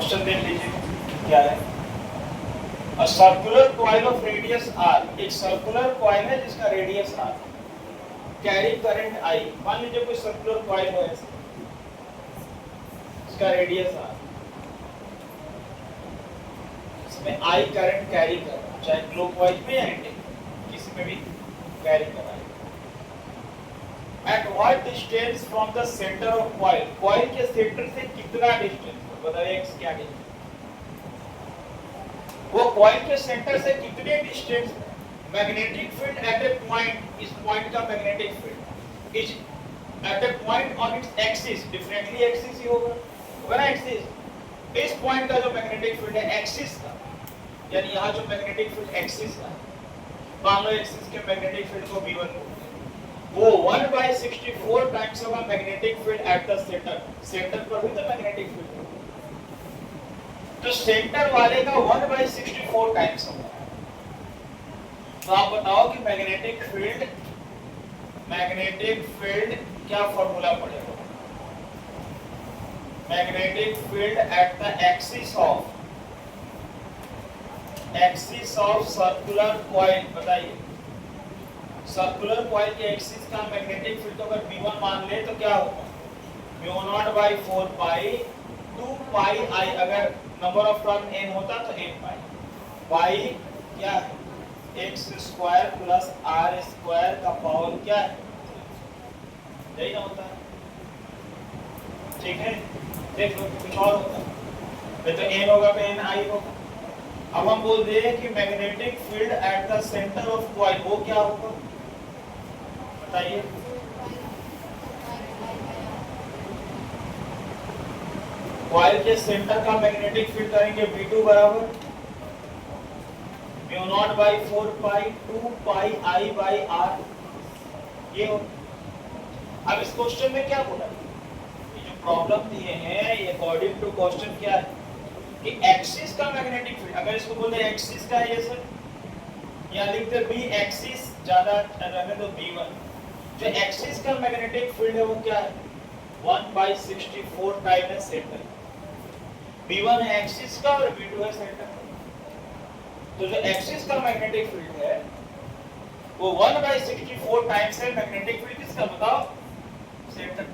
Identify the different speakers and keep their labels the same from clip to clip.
Speaker 1: Question देख लीजिए क्या है। A circular coil of radius r, एक सर्कुलर कॉइल है जिसका radius r, carry current I। मान लीजिए कोई सर्कुलर कॉइल है ऐसे, इसका रेडियस r, इसमें I करंट कैरी कर रहा है, चाहे क्लॉकवाइज में या एंटी किसी में भी कैरी कर रहा है। At what distance from the center of coil, coil के सेंटर से कितना डिस्टेंस, बताइए x क्या डिस्टेंस, वो कॉइल के सेंटर से कितने distance, magnetic field at a point, इस पॉइंट का magnetic field is at a point on its axis, differently axis ही होगा ना एक्सिस, इस पॉइंट का जो मैग्नेटिक फील्ड है एक्सिस का, यानी यहाँ जो मैग्नेटिक फील्ड एक्सिस का, मान लो एक्सिस के मैग्नेटिक फील्ड को V1 वो 1/64 times of magnetic field at the centre, centre पर भी तो मैग्नेटिक फील्ड, तो सेंटर वाले का 1/64 टाइम्स होगा। तो आप बताओ कि मैग्नेटिक फील्ड क्या फॉर्मूला पड़ेगा, magnetic field at the axis of circular coil, बताइए सर्कुलर कॉइल के एक्सिस का मैग्नेटिक फील्ड तो अगर V1 मान ले तो क्या होगा, μ0/4 पाई 2 पाई I, अगर नंबर ऑफ टर्म n होता तो n पाई, पाई क्या है x square plus r square का पावर क्या है, यही ना होता है, ठीक है। देख लो कुछ और होता है तो n होगा तो n I होगा। अब हम बोल रहे हैं कि magnetic field at the centre of coil वो क्या होगा, बताइए। कॉइल के सेंटर का मैग्नेटिक फील्ड करेंगे V2 बराबर μ0/4 pi 2 pi I by R, ये हो। अब इस क्वेश्चन में क्या बोला, ये जो प्रॉब्लम दिए हैं ये अकॉर्डिंग टू क्वेश्चन क्या है कि एक्सिस का मैग्नेटिक फील्ड, अगर इसको बोलते हैं एक्सिस का ये सर, या लिखते B एक्सिस, ज्यादा रहने तो B1, जो एक्सिस का मैग्नेटिक फील्ड है वो क्या है 1/64 टाइम है सेंटर, V1 है एक्सिस का और V2 है सेंटर, तो जो एक्सिस का मैग्नेटिक फील्ड है वो 1/64 टाइम्स है मैग्नेटिक फील्ड किसका, बताओ सेंटर,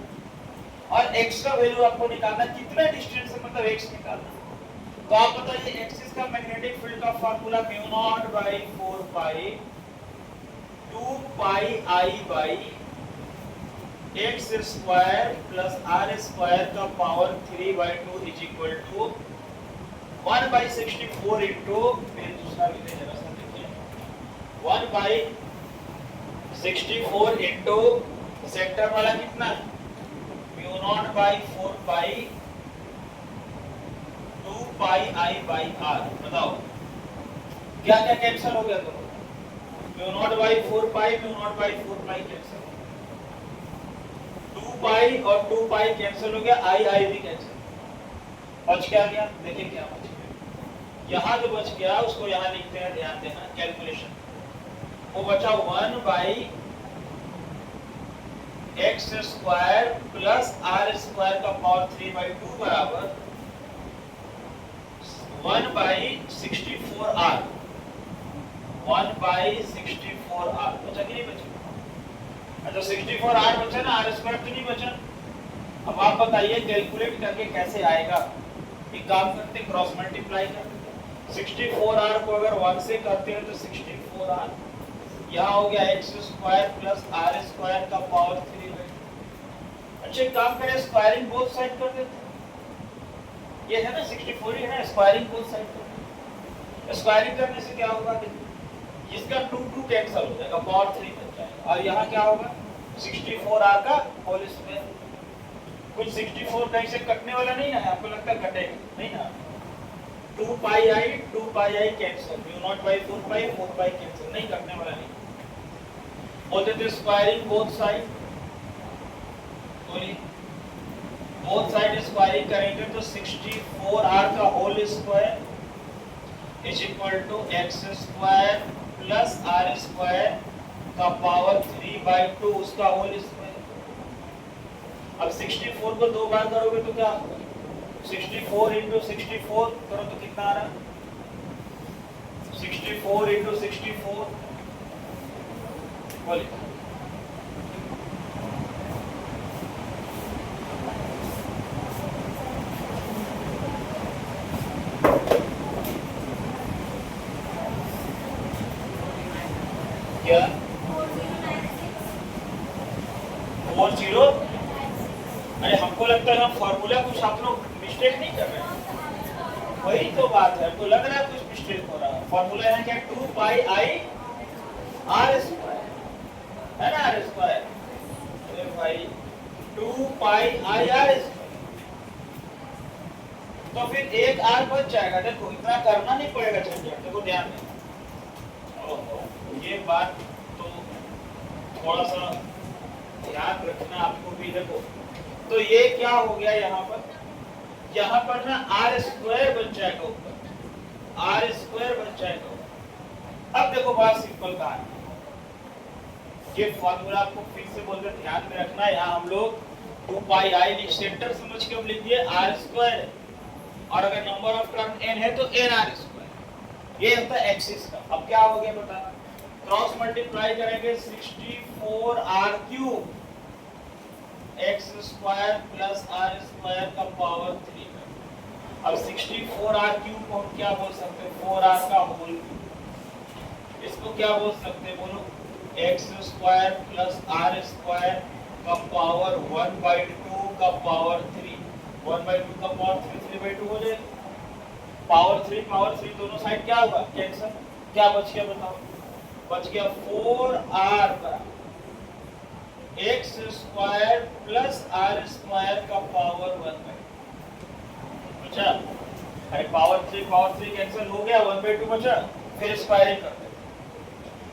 Speaker 1: और x का वैल्यू आपको निकालना कितना डिस्टेंस है, मतलब x निकालना। तो आप बताइए एक्सिस का मैग्नेटिक फील्ड का formula μ0/4 pi 2 pi I by x square plus r square का power 3/2 is equal to 1/64 into, फिर दूसरा लिखे जरा सा देखिए, 1/64 इंटू सेंटर वाला कितना है μ0/4 pi 2 pi I by R, बताओ क्या क्या कैंसिल हो गया, तो μ0/4 पाई μ0/4 पाई कैंसिल, 2 पाई और 2 पाई कैंसिल हो गया, I भी कैंसिल, बच क्या गया, देखिए क्या बच गया, यहाँ जो बच गया उसको यहाँ लिखते हैं, ध्यान देना कैलकुलेशन, वो बचा 1/x square plus r square का पावर 3/2 बराबर 1/64r, 1/64r बचा कि नहीं बचा, अच्छा 64r बचा ना, r स्क्वायर तो नहीं बचा। अब आप बताइए कैलकुलेट करके कैसे आएगा, एक काम करते क्रॉस मल्टीप्लाई करते, 64r को अगर 1 से करते हैं तो 64r, यहाँ हो गया x square plus r square का पावर 3/2। अच्छा काम करें स्क्वायरिंग बोथ साइड कर देते हैं, ये है ना 64 ही है ना, स्क्वायरिंग बोथ साइड कर देते, स्क्वायरिंग करने से क्या होगा, इसका 2 कैंसिल हो जाएगा, पावर 3 बच जाएगा, और यहाँ क्या होगा 64r का होल स्क्वायर, कुछ 64 कहीं से कटने वाला नहीं है, आपको लगता है कटेगा नहीं ना, 2 pi I cancel, μ0/4 pi 4 pi cancel, नहीं कटने वाला नहीं, बोलते थे स्क्वायरिंग बोथ साइड, बोलिए बोथ साइड स्क्वायरिंग करेंगे तो 64r का whole square is equal to x square plus r square का पावर 3/2 उसका होल स्क्वायर। अब 64 को 2 बार करोगे तो क्या होगा 64 इंटू 64 करो तो कितना आ रहा है? 64 इंटू 64 बोलिए। क्या 40? अरे हमको लगता है हम फॉर्मूला कुछ आप लोग मिस्टेक नहीं कर रहे हैं। वही तो बात है, हमको लग रहा है कुछ मिस्टेक हो रहा है। फॉर्मूला है क्या? 2 पाई आई आर स्क्वायर है ना, आर स्क्वायर। अरे भाई 2 पाई आई आर स्क्वायर, तो फिर एक आर बच जाएगा। देखो इतना करना नहीं पड़ेगा झंझट। देखो ध्यान दें, ये बात तो थोड़ा सा ध्यान रखना आपको भी। देखो तो ये क्या हो गया यहाँ पर ना आर स्क्वायर बन जाएगा ऊपर, आर स्क्वायर बन जाएगा। अब देखो बात सिंपल का है, ये फॉर्मूला आपको फिर से बोलकर ध्यान में रखना है। यहाँ हम लोग 2 पाई आई सेंटर समझ के हम लिख दिए आर स्क्वायर, और अगर नंबर ऑफ टर्म n है तो n आर स्क्वायर। ये होता है एक्सिस का। अब क्या हो गया बताना, क्रॉस मल्टीप्लाई करेंगे 64 R cube X square plus R square का पावर 3। अब 64 आर क्यूब को हम क्या बोल सकते हैं? 4 आर का होल क्यूब। इसको क्या बोल सकते हैं बोलो? X square plus R square का पावर 1/2 का पावर 3। 1/2 का पावर 3 3/2 हो जाएगा। पावर 3 दोनों साइड क्या होगा? कैंसिल। क्या बच गया बताओ? बच गया 4r बराबर X square plus R square का पावर 1/2। अच्छा, अरे पावर 3 कैंसिल हो गया, 1/2 बचा। फिर स्क्वायरिंग करते हैं।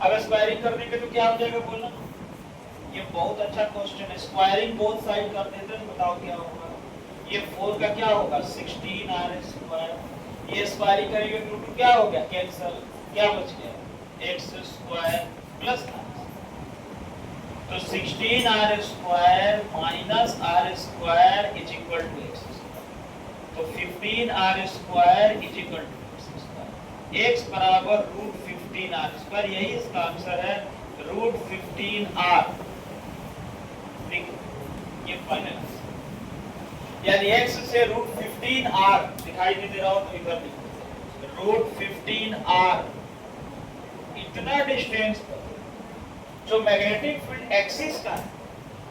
Speaker 1: अब स्क्वायरिंग करने के तो क्या हो जाएगा बोलना? ये बहुत अच्छा क्वेश्चन है। स्क्वायरिंग बोथ साइड कर देते हैं तो बताओ क्या होगा? ये 4 का क्या होगा? 16r square. ये स्क्वायरिंग करेंगे तो क्या हो गया? कैंसिल। क्या बच गया? X square plus R. तो 16r square minus R square is equal to X square. तो 15r square is equal to X square. x बराबर √15r स्क्वायर, यही इसका आंसर है, √15r। ये फाइनल यानी x से √15r दिखाई नहीं दे रहा हो तो इधर लिखो √15r। इतना डिस्टेंस जो मैग्नेटिक फील्ड एक्सिस का है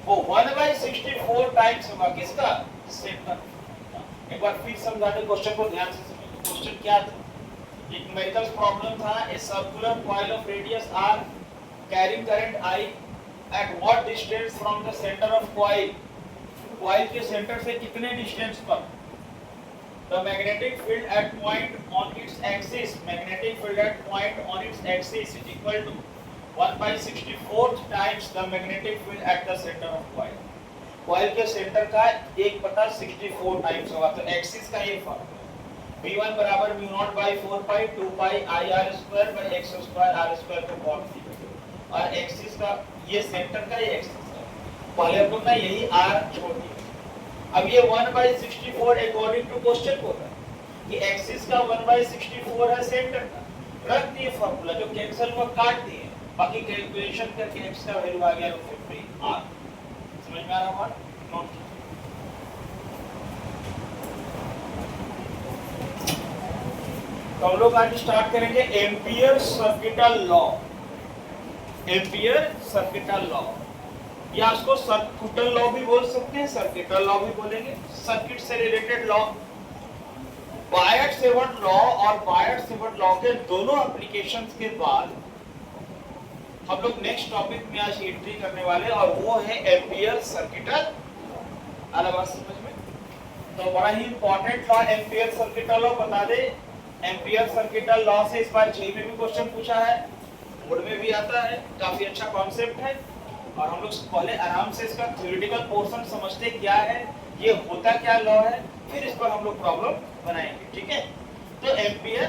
Speaker 1: वो 1/64 टाइम्स होगा किसका? सेंटर। एक बार फिर समझा दे, क्वेश्चन को ध्यान से समझो। क्वेश्चन क्या था? एक न्यूमेरिकल प्रॉब्लम था। A circular coil of radius r carrying current I at what distance from the center of coil? Coil के सेंटर से कितने डिस्टेंस पर? The magnetic field at point on its axis, magnetic field at point on its axis is equal to 1/64 times the magnetic field at the center of coil. Coil के centre का 1/64 times होगा। तो axis का ये formula v1 बराबर μ0/4 pi 2 pi i r square by x square r square को cot दिया। और एक्सिस का ये सेंटर का ये एक्सिस का पहले हम लोग ना यही r छोड़ दिया। अब ये 1/64 अकॉर्डिंग टू क्वेश्चन को है कि एक्सिस का 1/64 है सेंटर का। रख दिए फॉर्मूला, जो कैंसिल हुआ काट दिए, बाकी कैलकुलेशन करके x का वैल्यू आ गया 15r। समझ में आ रहा है? नोट तो हम लोग आज स्टार्ट करेंगे ampere circuital law. Ampere circuital law, या इसको सर्किटल लॉ भी बोल सकते हैं, सर्किटल लॉ भी बोलेंगे। सर्किट से रिलेटेड लॉ, बायट-सेवर्ट लॉ और बायट-सेवर्ट लॉ के दोनों एप्लीकेशंस के बाद हम लोग नेक्स्ट टॉपिक में आज एंट्री करने वाले, और वो है एम्पियर सर्किटल। बात समझ में? तो बड़ा ही important law ampere circuital law बता दे। एम्पियर सर्किटल लॉ से इस बार जेईई में भी क्वेश्चन पूछा है, बोर्ड में भी आता है। काफी अच्छा कॉन्सेप्ट है, और हम लोग पहले आराम से इसका थ्योरेटिकल पोर्शन समझते क्या है, ये होता क्या लॉ है, फिर इस पर हम लोग प्रॉब्लम बनाएंगे। ठीक है? तो एम्पियर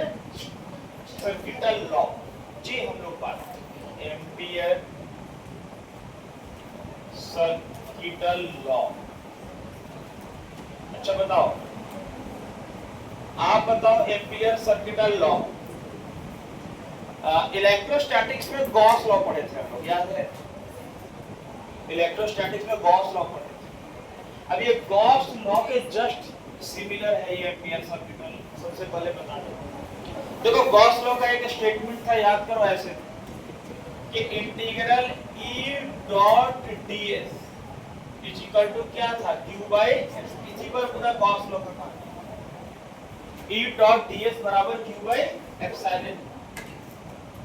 Speaker 1: सर्किटल लॉ जी हम लोग बात करेंगे। Ampere circuital law. अच्छा बताओ, आप बताओ एम्पियर सर्किटल लॉ। इलेक्ट्रोस्टैटिक्स में गॉस लॉ पढ़े थे हम लोग, याद है? इलेक्ट्रोस्टैटिक्स में गॉस लॉ पढ़े थे। अब ये गॉस लॉ के जस्ट सिमिलर है ये एम्पियर सर्किटल लॉ। सबसे पहले बता दो, देखो गॉस लॉ का एक स्टेटमेंट था, याद करो ऐसे कि integral E dot ds is equal to क्या था, q बाय s। इसी पर पूरा गॉस लॉ का काम। E डॉट ds बराबर q बाय एप्सिलॉन।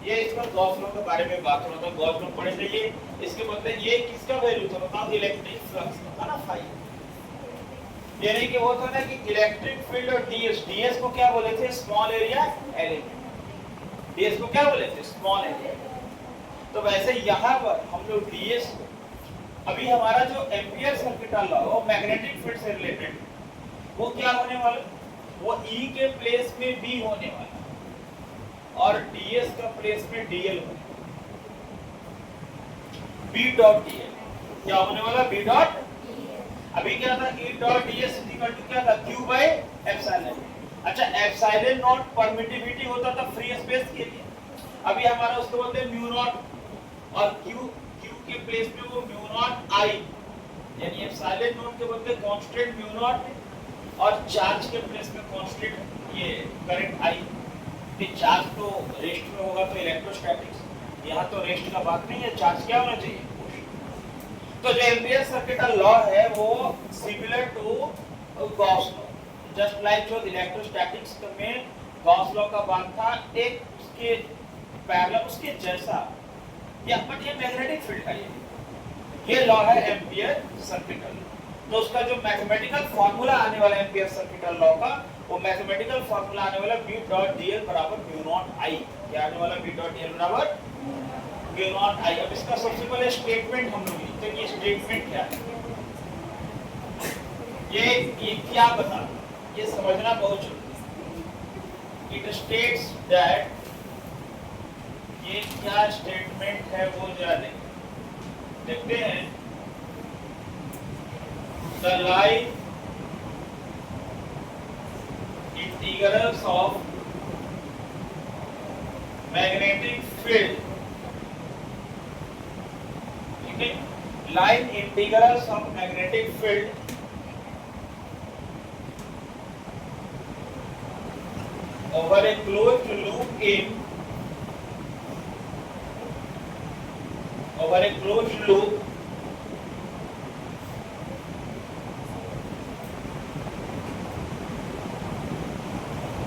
Speaker 1: ये इस पर गॉस लॉ के बारे में बात हो रहा था, गॉस लॉ पढ़े थे। ये इसके मतलब ये किसका वैल्यू था बताओ, इलेक्ट्रिक फ्लक्स का ना, फाई। यानी कि वो था ना कि इलेक्ट्रिक फील्ड और ds को क्या बोले थे, स्मॉल एरिया एलिमेंट। ds को क्या बोले थे, स्मॉल एरिया। तो वैसे यहाँ पर हम लोग ds, अभी हमारा जो एम्पियर सर्किटल लॉ वो मैग्नेटिक फील्ड से रिलेटेड, वो क्या होने वाला, वो E के प्लेस में B होने वाला और ds का प्लेस में dl होने वाला। B डॉट dl क्या होने वाला, B डॉट। अभी क्या था, E dot ds equal to क्या था, q बाय एप्सिलॉन। अच्छा, एप्सिलॉन नॉट परमिटिविटी होता था फ्री स्पेस के लिए। अभी हमारा उसको बोलते हैं म्यू नॉट, और q के प्लेस में वो म्यू नॉट I, यानी एप्सिलॉन नॉट के बदले कांस्टेंट म्यू नॉट, और चार्ज के प्लेस में कांस्टेंट ये करंट I। कि चार्ज तो रेस्ट में होगा तो इलेक्ट्रोस्टैटिक्स, यहाँ तो रेस्ट का बात नहीं है, चार्ज क्या होना चाहिए। तो जो एम्पियर सर्किटल लॉ है वो similar to Gauss law, just like जो इलेक्ट्रोस्टैटिक्स में गॉस लॉ का बात था, एक उसके पैरेलल उसके जैसा, या बट ये मैग्नेटिक फील्ड का ये लॉ है एम्पियर सर्किटल। तो उसका जो मैथमेटिकल फार्मूला आने वाला है एम्पियर सर्किटल लॉ का, वो मैथमेटिकल फार्मूला आने वाला B डॉट dl बराबर म्यू नॉट I। क्या आने वाला, B डॉट dl बराबर म्यू नॉट I। अब इसका सबसे पहले स्टेटमेंट हम लोग लिखते हैं कि स्टेटमेंट क्या है। ये क्या बता, ये समझना बहुत जरूरी है। इट स्टेट्स दैट, ये क्या स्टेटमेंट है वो जरा देखते हैं। The line integrals of magnetic field, ठीक है, line integrals of magnetic field over a closed loop in, over a closed loop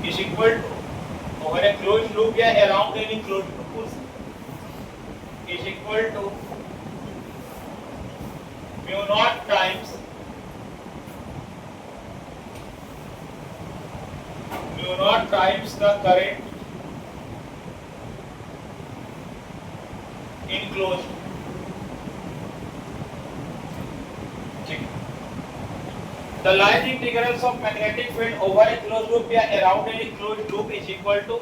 Speaker 1: is equal to, over a closed loop या around any closed loop is equal to mu naught times the current in closed। The line integrals of magnetic field over a closed loop या around any closed loop is equal to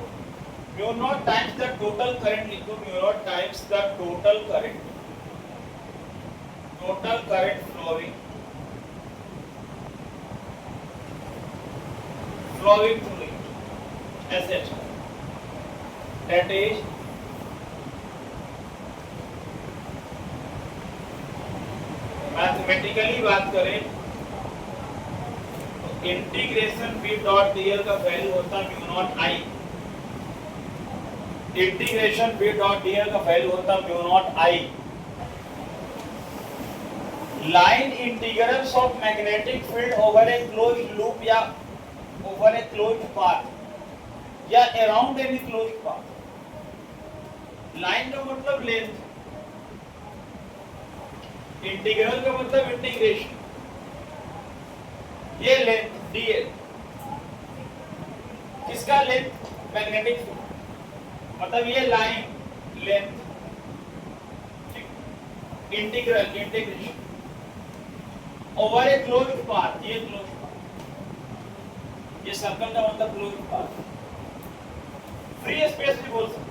Speaker 1: mu naught times the total current, लिखो mu naught times the total current flowing through it as such, that is mathematically बात करें integration B dot dl का value होता है mu naught I। Integration B dot dl का value होता है mu naught I। Line integrals of magnetic field over a closed loop या over a closed path या around any closed path. Line का मतलब लेंथ, इंटीग्रल का मतलब integration, ये लेंथ dl, किसका लेंथ, मैग्नेटिक फील्ड, मतलब ये line length, integral integration over a closed path, ये क्लोज्ड पाथ, ये सर्कल का मतलब क्लोज्ड पाथ, फ्री स्पेस भी बोल सकते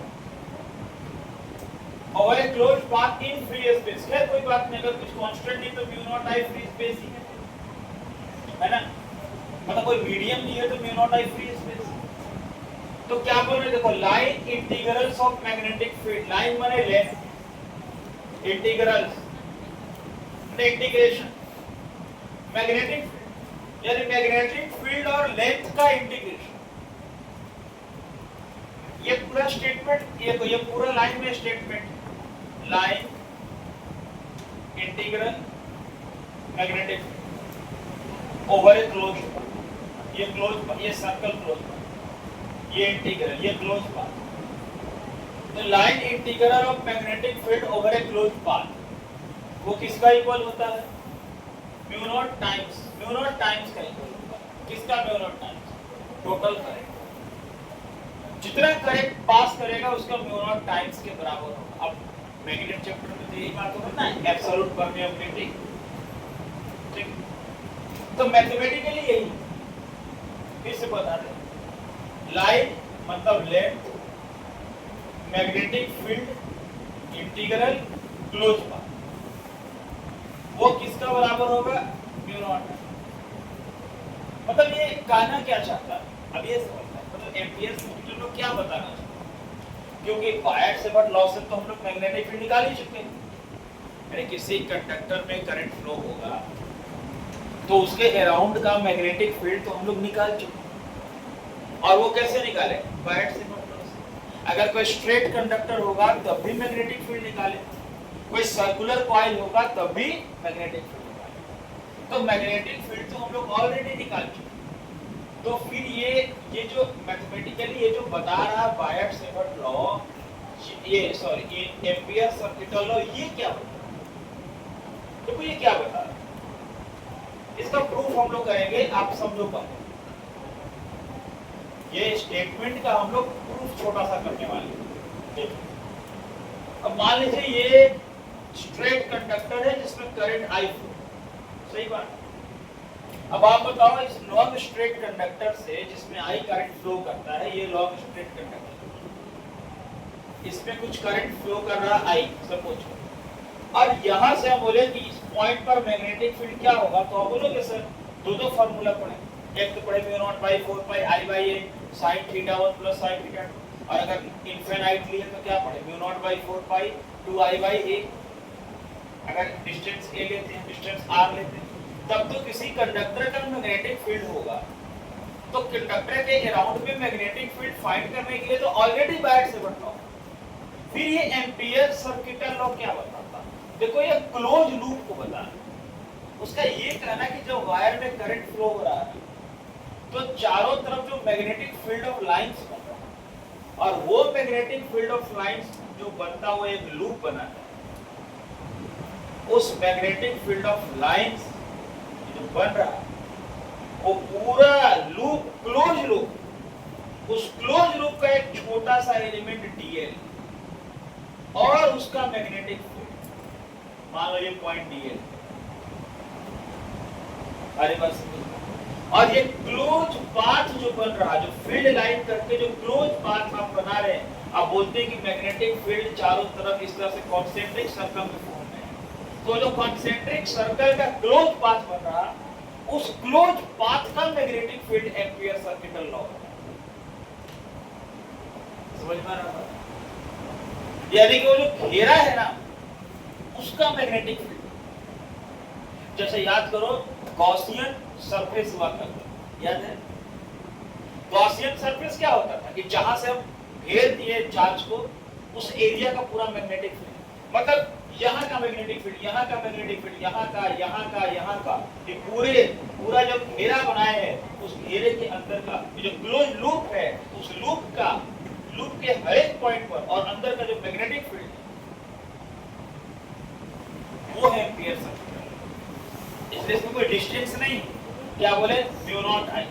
Speaker 1: over a closed path in free space. खैर कोई बात नहीं, अगर कुछ कांस्टेंट नहीं तो mu naught I free space ही है ना, मतलब कोई मीडियम नहीं है तो mu naught I free space. तो क्या बोल रहे हैं, देखो line integrals of magnetic field, line माने length, integrals integration magnetic field, यानी मैग्नेटिक फील्ड और लेंथ का इंटीग्रेशन। ये पूरा स्टेटमेंट, ये पूरा लाइन में statement, line integral magnetic over a close, ये क्लोज, ये सर्कल क्लोज, ये इंटीग्रल, ये क्लोज पाथ। तो line integral of magnetic field over a close path, वो किसका इक्वल होता है, mu naught times, mu naught times का इक्वल होता है। किसका mu naught times, total current, जितना करंट पास करेगा उसका म्यू नॉट टाइम्स के बराबर होगा। अब मैग्नेटिक चैप्टर में तो यही बात होगा ना, एब्सोल्यूट परमिएबिलिटी, ठीक। तो मैथमेटिकली यही, फिर से बता दें, लाइन मतलब length, magnetic field integral close path, वो किसका बराबर होगा, म्यू नॉट। मतलब ये कहना क्या चाहता है, अब ये समझना है, मतलब एम्पियर के लोग क्या बताना चाहते हैं, क्योंकि बायट सेवर्ट लॉ से तो हम लोग मैग्नेटिक फील्ड निकाल ही चुके हैं। यानी किसी कंडक्टर में करंट फ्लो होगा तो उसके अराउंड का मैग्नेटिक फील्ड तो हम लोग निकाल चुके हैं। और वो कैसे निकाले, बायट सेवर्ट लॉ से। अगर कोई स्ट्रेट कंडक्टर होगा तब भी मैग्नेटिक फील्ड निकाले, कोई सर्कुलर कॉइल होगा तब भी मैग्नेटिक फील्ड निकाले। तो मैग्नेटिक फील्ड तो हम लोग ऑलरेडी निकाल चुके। तो फिर ये जो मैथमेटिकली ये जो बता रहा बायट सेवर्ट लॉ, ये सॉरी एम्पियर सर्किटल लॉ, ये क्या बता रहा है, देखो ये क्या बता रहा है, इसका प्रूफ हम लोग करेंगे, आप समझो पाओगे। ये स्टेटमेंट का हम लोग प्रूफ छोटा सा करने वाले हैं। अब मान लीजिए ये स्ट्रेट कंडक्टर है जिसमें करंट आई फ्लो, सही बात। अब आप बताओ इस लॉन्ग स्ट्रेट कंडक्टर से जिसमें आई करंट फ्लो करता है, ये लॉन्ग स्ट्रेट कंडक्टर, इसमें कुछ करंट फ्लो कर रहा आई सपोज, और यहां से हम बोले कि इस पॉइंट पर मैग्नेटिक फील्ड क्या होगा, तो आप बोलोगे सर दो फार्मूला पढ़े, एक तो पढ़े mu naught by 4 pi I by a sin theta 1 plus sin theta 2, और अगर इनफिनिटली है तो क्या पढ़े, mu naught by 4 pi 2 I by a. अगर डिस्टेंस a लेते हैं, डिस्टेंस r लेते हैं, तब तो किसी कंडक्टर का मैग्नेटिक फील्ड होगा। तो कंडक्टर के अराउंड में मैग्नेटिक फील्ड फाइंड करने के लिए तो ऑलरेडी बायट सेवर्ट लॉ। फिर ये एम्पियर सर्किटल लॉ क्या बताता, देखो ये क्लोज लूप को बता रहा है। उसका ये कहना कि जब वायर में करंट फ्लो हो रहा है तो चारों तरफ जो मैग्नेटिक फील्ड ऑफ लाइंस बन रहा है, और वो मैग्नेटिक फील्ड ऑफ लाइंस जो बनता हुआ एक लूप बना है, उस मैग्नेटिक फील्ड ऑफ लाइंस जो बन रहा है वो पूरा लूप, क्लोज लूप, उस क्लोज लूप का एक छोटा सा एलिमेंट डीएल और उसका मैग्नेटिक फील्ड, मान लो ये पॉइंट डीएल, अरे बस, और ये क्लोज पाथ जो बन रहा है, जो फील्ड लाइन करके जो क्लोज पाथ आप बना रहे हैं, आप बोलते हैं कि मैग्नेटिक फील्ड चारों तरफ इस तरह से कॉन्सेंट्रिक सर्कल में फॉर्म है। तो जो कॉन्सेंट्रिक सर्कल का क्लोज पाथ बन रहा, उस क्लोज पाथ का magnetic field ampere circuital law है। समझ में आ रहा है? यानी कि वो जो घेरा है ना, उसका मैग्नेटिक फील्ड, जैसे याद करो गॉसियन सरफेस हुआ करता, याद है गॉसियन सरफेस क्या होता था कि जहां से हम घेर दिए चार्ज को, उस एरिया का पूरा मैग्नेटिक फील्ड, मतलब यहाँ का मैग्नेटिक फील्ड, यहाँ का मैग्नेटिक फील्ड, यहाँ का, यहाँ का, यहाँ का, ये पूरा जो घेरा बनाए हैं, उस घेरे के अंदर का जो क्लोज लूप है, उस लूप के हर एक पॉइंट पर और अंदर का जो मैग्नेटिक फील्ड है, वो है एम्पियर सर्किटल। इसलिए इसमें कोई डिस्टेंस नहीं, क्या बोले, mu not I.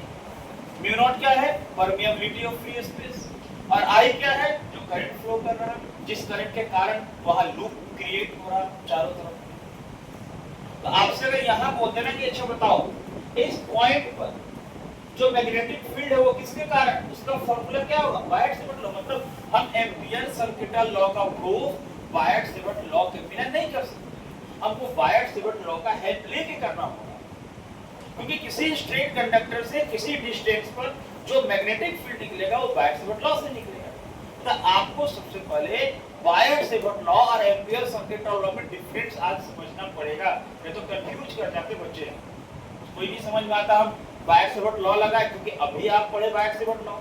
Speaker 1: Mu naught क्या है, परमिएबिलिटी ऑफ फ्री स्पेस, और आई क्या है, जो करंट फ्लो कर रहा है, जिस करंट के कारण वहां लूप क्रिएट हो रहा चारों तरफ। तो आपसे अगर यहाँ बोलते ना कि अच्छा बताओ इस पॉइंट पर जो मैग्नेटिक फील्ड है वो किसके कारण, उसका फॉर्मूला क्या होगा, बायट सेवर्ट लॉ। मतलब हम एम्पियर सर्किटल लॉ का प्रूफ बायट सेवर्ट लॉ के बिना नहीं कर सकते, हमको बायट सेवर्ट लॉ का हेल्प लेके करना होगा। क्योंकि किसी स्ट्रेट कंडक्टर से किसी डिस्टेंस पर जो मैग्नेटिक फील्ड निकलेगा वो बायट-सेवर्ट लॉ से निकलेगा। तो आपको सबसे पहले बायट-सेवर्ट लॉ और एम्पियर सर्किट लॉ में डिफरेंस आज समझना पड़ेगा, नहीं तो कंफ्यूज कर जाते बच्चे। कोई नहीं समझ में आता हम बायट-सेवर्ट लॉ लगाए, क्योंकि अभी आप पढ़े बायट-सेवर्ट लॉ,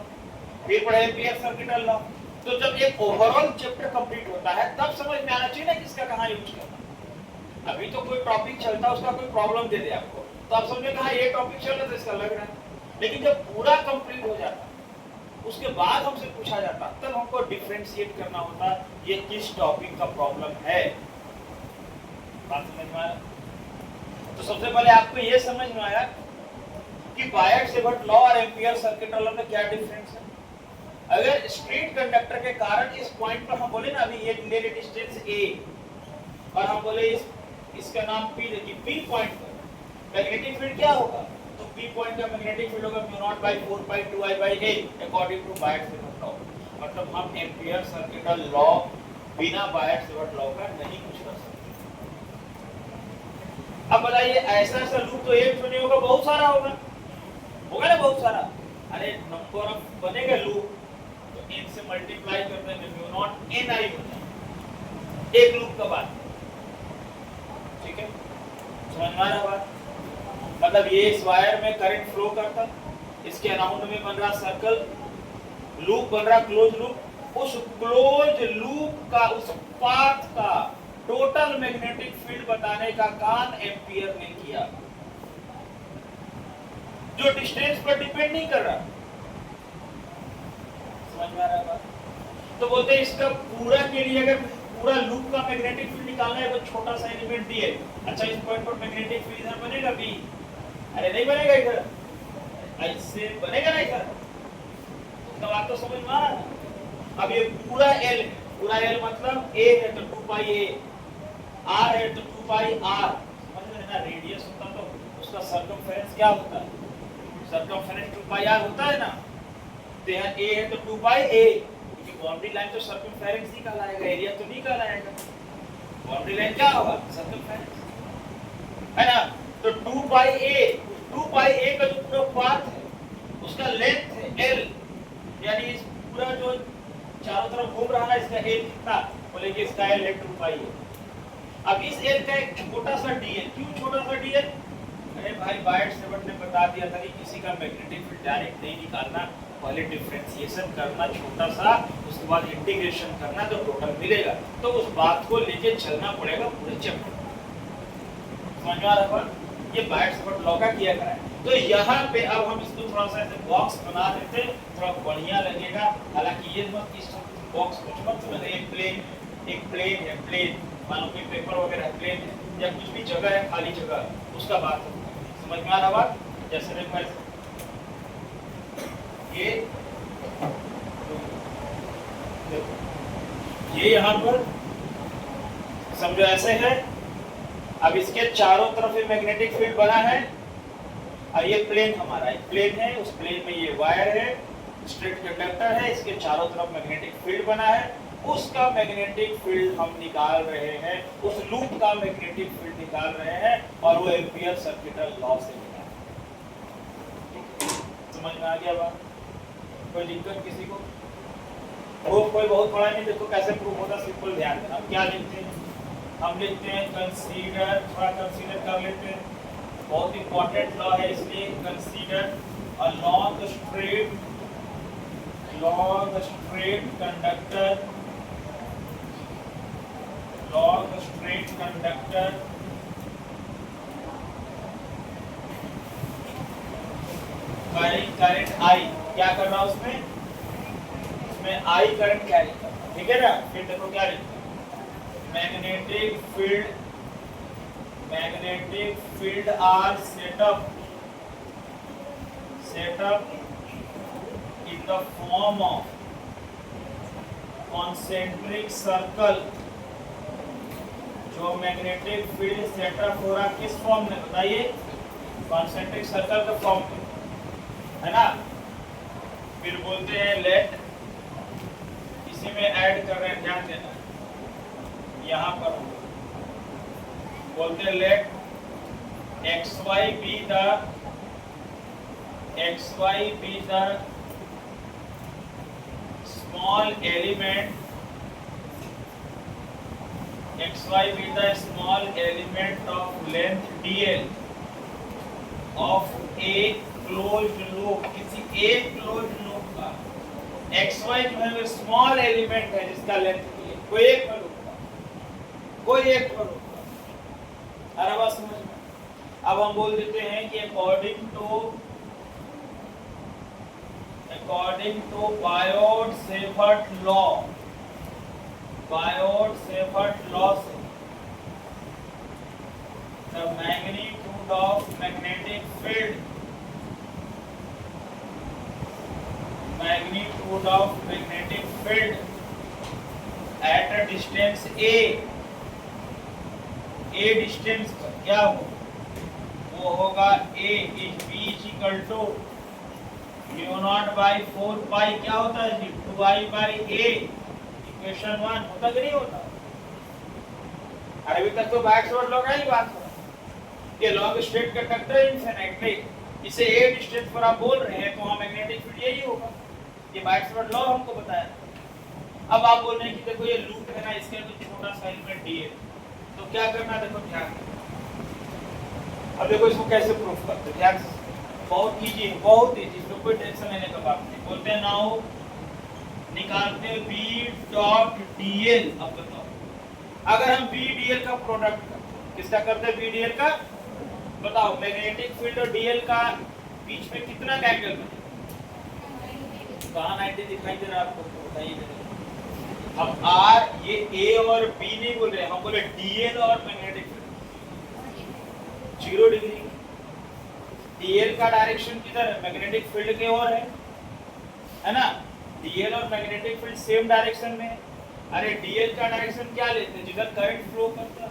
Speaker 1: फिर पढ़े एम्पियर सर्किट लॉ। तो जब एक ओवरऑल चैप्टर कंप्लीट होता है तब समझ में आना चाहिए ना किसका कहां यूज करना। अभी तो कोई टॉपिक चलता है, उसका कोई प्रॉब्लम दे दे आपको तो आप समझे कहा ये टॉपिक चल रहा है तो इसका लग रहा है। लेकिन जब पूरा कंप्लीट हो जाता उसके बाद हमसे पूछा जाता तब हमको डिफरेंशिएट करना होता ये किस टॉपिक का प्रॉब्लम है। बात समझ में आया? तो सबसे पहले आपको ये समझ में आया कि बायट-सेवर्ट लॉ और एम्पियर सर्किट लॉ में क्या डिफरेंस है। अगर स्ट्रेट कंडक्टर के कारण इस पॉइंट पर हम बोले ना, अभी ये ले ले डिस्टेंस a और हम बोले इसका नाम p देखिए, p पॉइंट पर मैग्नेटिक फील्ड क्या होगा, तो p पॉइंट का मैग्नेटिक फील्ड होगा μ0/4π2I/a अकॉर्डिंग टू बायट-सेवर्ट लॉ। मतलब हम एम्पियर सर्किट लॉ बिना बायट-सेवर्ट लॉ का नहीं कुछ कर सकते। अब बताइए ऐसा लूप तो एक तो नहीं होगा, बहुत सारा होगा ना, बहुत सारा। अरे नंबर ऑफ बनेगा लूप तो n से मल्टीप्लाई कर देंगे μ0 ni होता एक लूप का बात। ठीक है, समझ में आ रहा बात? मतलब ये इस वायर में करंट फ्लो करता, इसके अराउंड में बन रहा सर्कल, लूप बन रहा क्लोज लूप। उस क्लोज लूप का, उस पाथ का टोटल मैग्नेटिक फील्ड बताने का काम एम्पियर ने किया, जो डिस्टेंस पर डिपेंड नहीं कर रहा। समझ में आ रहा बात? तो बोलते हैं इसका पूरा के लिए अगर पूरा लूप का मैग्नेटिक फील्ड निकालना है तो छोटा सा एलिमेंट दिए, अच्छा इस पॉइंट पर मैग्नेटिक फील्ड इधर बनेगा b, अरे नहीं बनेगा इधर, ऐसे बनेगा ना इधर। तो बात तो समझ में आ रहा है। अब ये पूरा l मतलब a है तो 2πa, r है तो 2πr, समझ में ना। रेडियस होता तो उसका सर्कमफेरेंस क्या होता है, सर्कमफेरेंस 2πr होता है ना। तो यहाँ a है तो 2πa, क्योंकि बाउंड्री लाइन तो सर्कमफेरेंस ही कहलाएगा, एरिया तो नहीं कहलाएगा। बाउंड्री लाइन क्या होगा, सर्कमफेरेंस, है ना। तो 2πa का जो पूरा पाथ है उसका लेंथ है l, यानी इस पूरा जो चारों तरफ घूम रहा है इसका l कितना, बोले कि इसका l है 2πa। अब इस l का एक छोटा सा dl, क्यों छोटा सा dl, अरे भाई बायट-सेवर्ट ने बता दिया था कि किसी का मैग्नेटिक फील्ड डायरेक्ट नहीं निकालना, पहले डिफरेंशिएशन करना छोटा सा, उसके बाद इंटीग्रेशन करना तो टोटल मिलेगा। तो उस बात को लेके चलना पड़ेगा पूरे चैप्टर। समझ में आ रहा है? ये बायट-सेवर्ट लॉ का किया करा है। तो यहाँ पे अब हम इसको थोड़ा सा ऐसे बॉक्स बना देते, थोड़ा बढ़िया लगेगा। हालांकि ये मत इस बॉक्स कुछ मत समझ, एक प्लेन है, प्लेन मान लो कोई पेपर वगैरह है, प्लेन है, या कुछ भी जगह है खाली जगह, उसका बात है। समझ में आ रहा बात? जैसे देखो ये यहाँ पर समझो ऐसे है। अब इसके चारों तरफ ये मैग्नेटिक फील्ड बना है और ये प्लेन हमारा एक प्लेन है, उस प्लेन में ये वायर है, स्ट्रेट कंडक्टर है, इसके चारों तरफ मैग्नेटिक फील्ड बना है, उसका मैग्नेटिक फील्ड हम निकाल रहे हैं, उस लूप का मैग्नेटिक फील्ड निकाल रहे हैं और वो एम्पियर सर्किट लॉ से निकाल। समझ में आ गया बात? कोई दिक्कत किसी को? प्रूफ कोई बहुत बड़ा नहीं, देखो कैसे प्रूफ होता, सिंपल ध्यान देना। क्या लिखते हैं हम, लिखते हैं कंसीडर, थोड़ा कंसीडर कर लेते हैं, बहुत इंपॉर्टेंट लॉ है इसलिए consider a long straight conductor, long straight conductor current I क्या कर रहा है उसमें आई करंट कैरी कर रहा है, ठीक है ना। फिर देखो क्या लिखते हैं, magnetic field are set up in the form of concentric circle। जो मैग्नेटिक फील्ड सेटअप हो रहा किस फॉर्म में बताइए, कॉन्सेंट्रिक सर्कल के फॉर्म में, है ना। फिर बोलते हैं लेट, इसी में ऐड कर रहे हैं, ध्यान देना, यहाँ पर बोलते हैं let xy be the xy be the small element, xy be the small element of length dl of a closed loop, किसी एक closed loop का xy जो है वो स्मॉल एलिमेंट है जिसका लेंथ dl, कोई एक loop का, कोई एक loop का। हर बात समझ में? अब हम बोल देते हैं कि according to Biot Savart law, Biot Savart law से the magnitude of magnetic field at a distance a distance पर क्या हो, वो होगा a is b is equal to mu naught by 4 pi क्या होता है जी 2i by a, इक्वेशन 1 होता कि नहीं होता? अभी तक तो बैकवर्ड लॉ का ही बात हो रहा है, ये लॉन्ग स्ट्रेट कंडक्टर इनफिनिटली, इसे a डिस्टेंस पर आप बोल रहे हैं तो वहां मैग्नेटिक फील्ड यही होगा, ये बैकवर्ड लॉ हमको बताया। अब आप बोल रहे हैं कि देखो ये लूप है ना, इसके अंदर छोटा सा एलिमेंट dl, तो क्या करना है देखो ध्यान से। अब देखो इसको कैसे प्रूफ करते हैं, ध्यान से, बहुत इजी है, बहुत इजी, इसमें कोई टेंशन लेने का बात नहीं। बोलते हैं नाउ निकालते हैं v डॉट dl। अब बताओ अगर हम v dl का प्रोडक्ट किसका करते हैं, v dl का, बताओ मैग्नेटिक फील्ड और dl का बीच में कितना एंगल बने? कहां 90 दिखाई दे रहा है आपको, बताइए। अब r ये a और b नहीं बोल रहे, हम बोले dl और मैग्नेटिक फील्ड 0 डिग्री। dl का डायरेक्शन किधर है, मैग्नेटिक फील्ड के ओर है ना, dl और मैग्नेटिक फील्ड सेम डायरेक्शन में है। अरे dl का डायरेक्शन क्या लेते हैं, जिधर करंट फ्लो करता है,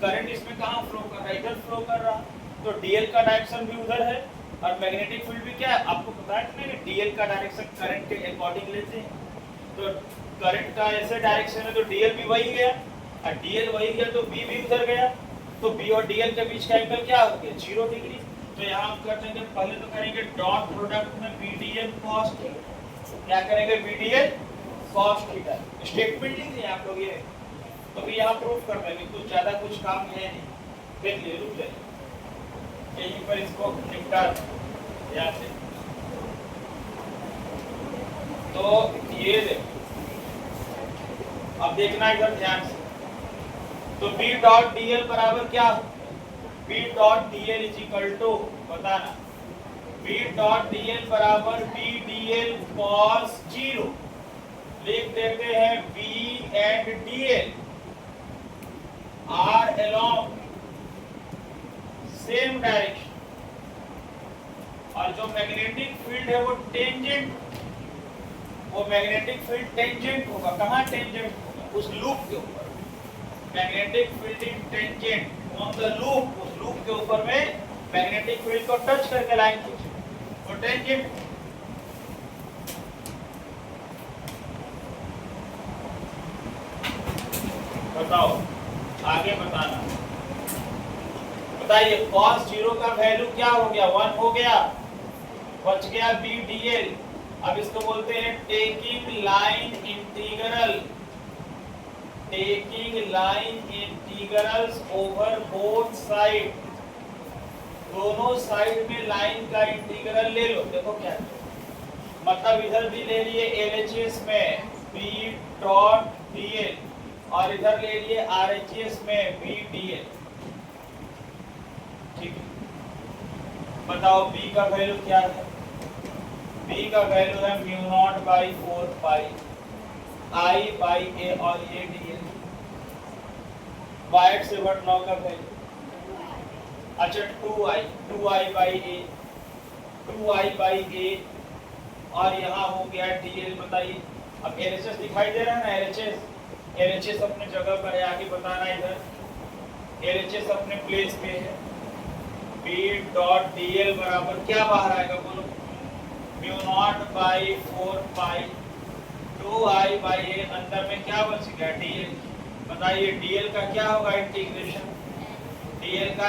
Speaker 1: करंट इसमें कहां फ्लो कर रहा है, इधर फ्लो कर रहा है, तो dl का डायरेक्शन भी उधर है और मैग्नेटिक फील्ड भी क्या है, आपको पता है कि dl का डायरेक्शन करंट के अकॉर्डिंग लेते हैं, तो करंट का ऐसे डायरेक्शन है तो dl भी वही गया, और dl वही गया तो b भी उधर गया, तो b और dl के बीच का एंगल क्या हो गया, 0 डिग्री। तो यहाँ हम कर देंगे, पहले तो करेंगे डॉट प्रोडक्ट में b dl cos थीटा, क्या करेंगे b dl cos theta, statement लिख दिए आप लोग ये, तो भी यहाँ प्रूफ कर देंगे, कुछ ज्यादा कुछ काम है नहीं, देख लिए, रुक जाइए यहीं पर इसको निपटा याद से। तो ये देखो, अब देखना इधर ध्यान से, तो b डॉट dl बराबर क्या हो, b dot dl is equal to, बताना, b डॉट dl बराबर b dl cos 0, लिख देते हैं b and dl are along same direction, और जो मैग्नेटिक फील्ड है वो टेंजेंट, वो मैग्नेटिक फील्ड टेंजेंट होगा, कहां टेंजेंट होगा, उस लूप के ऊपर, magnetic field in tangent on the loop, उस लूप के ऊपर में मैग्नेटिक फील्ड को टच करके लाइन खींचे, वो टेंजेंट। बताओ आगे बताना, बताइए cos 0 का वैल्यू क्या हो गया, 1 हो गया, बच गया b dl। अब इसको बोलते हैं taking line integrals over both side, दोनों साइड में लाइन का इंटीग्रल ले लो। देखो क्या है, मतलब इधर भी ले लिए LHS में b डॉट dl और इधर ले लिए RHS में b dl, ठीक है। बताओ b का वैल्यू क्या है, b का वैल्यू है mu naught by 4 pi i by a, और ये dl बायोट-सेवर्ट लॉ का वैल्यू, अच्छा 2i बाई a, और यहाँ हो गया dl। बताइए अब LHS दिखाई दे रहा है ना, LHS अपने जगह पर है, आगे बताना इधर LHS अपने प्लेस पे है, b डॉट dl बराबर क्या बाहर आएगा बोलो, mu naught by 4 pi 2i by a, अंदर में क्या बच गया dl। बताइए dl का क्या होगा इंटीग्रेशन, dl का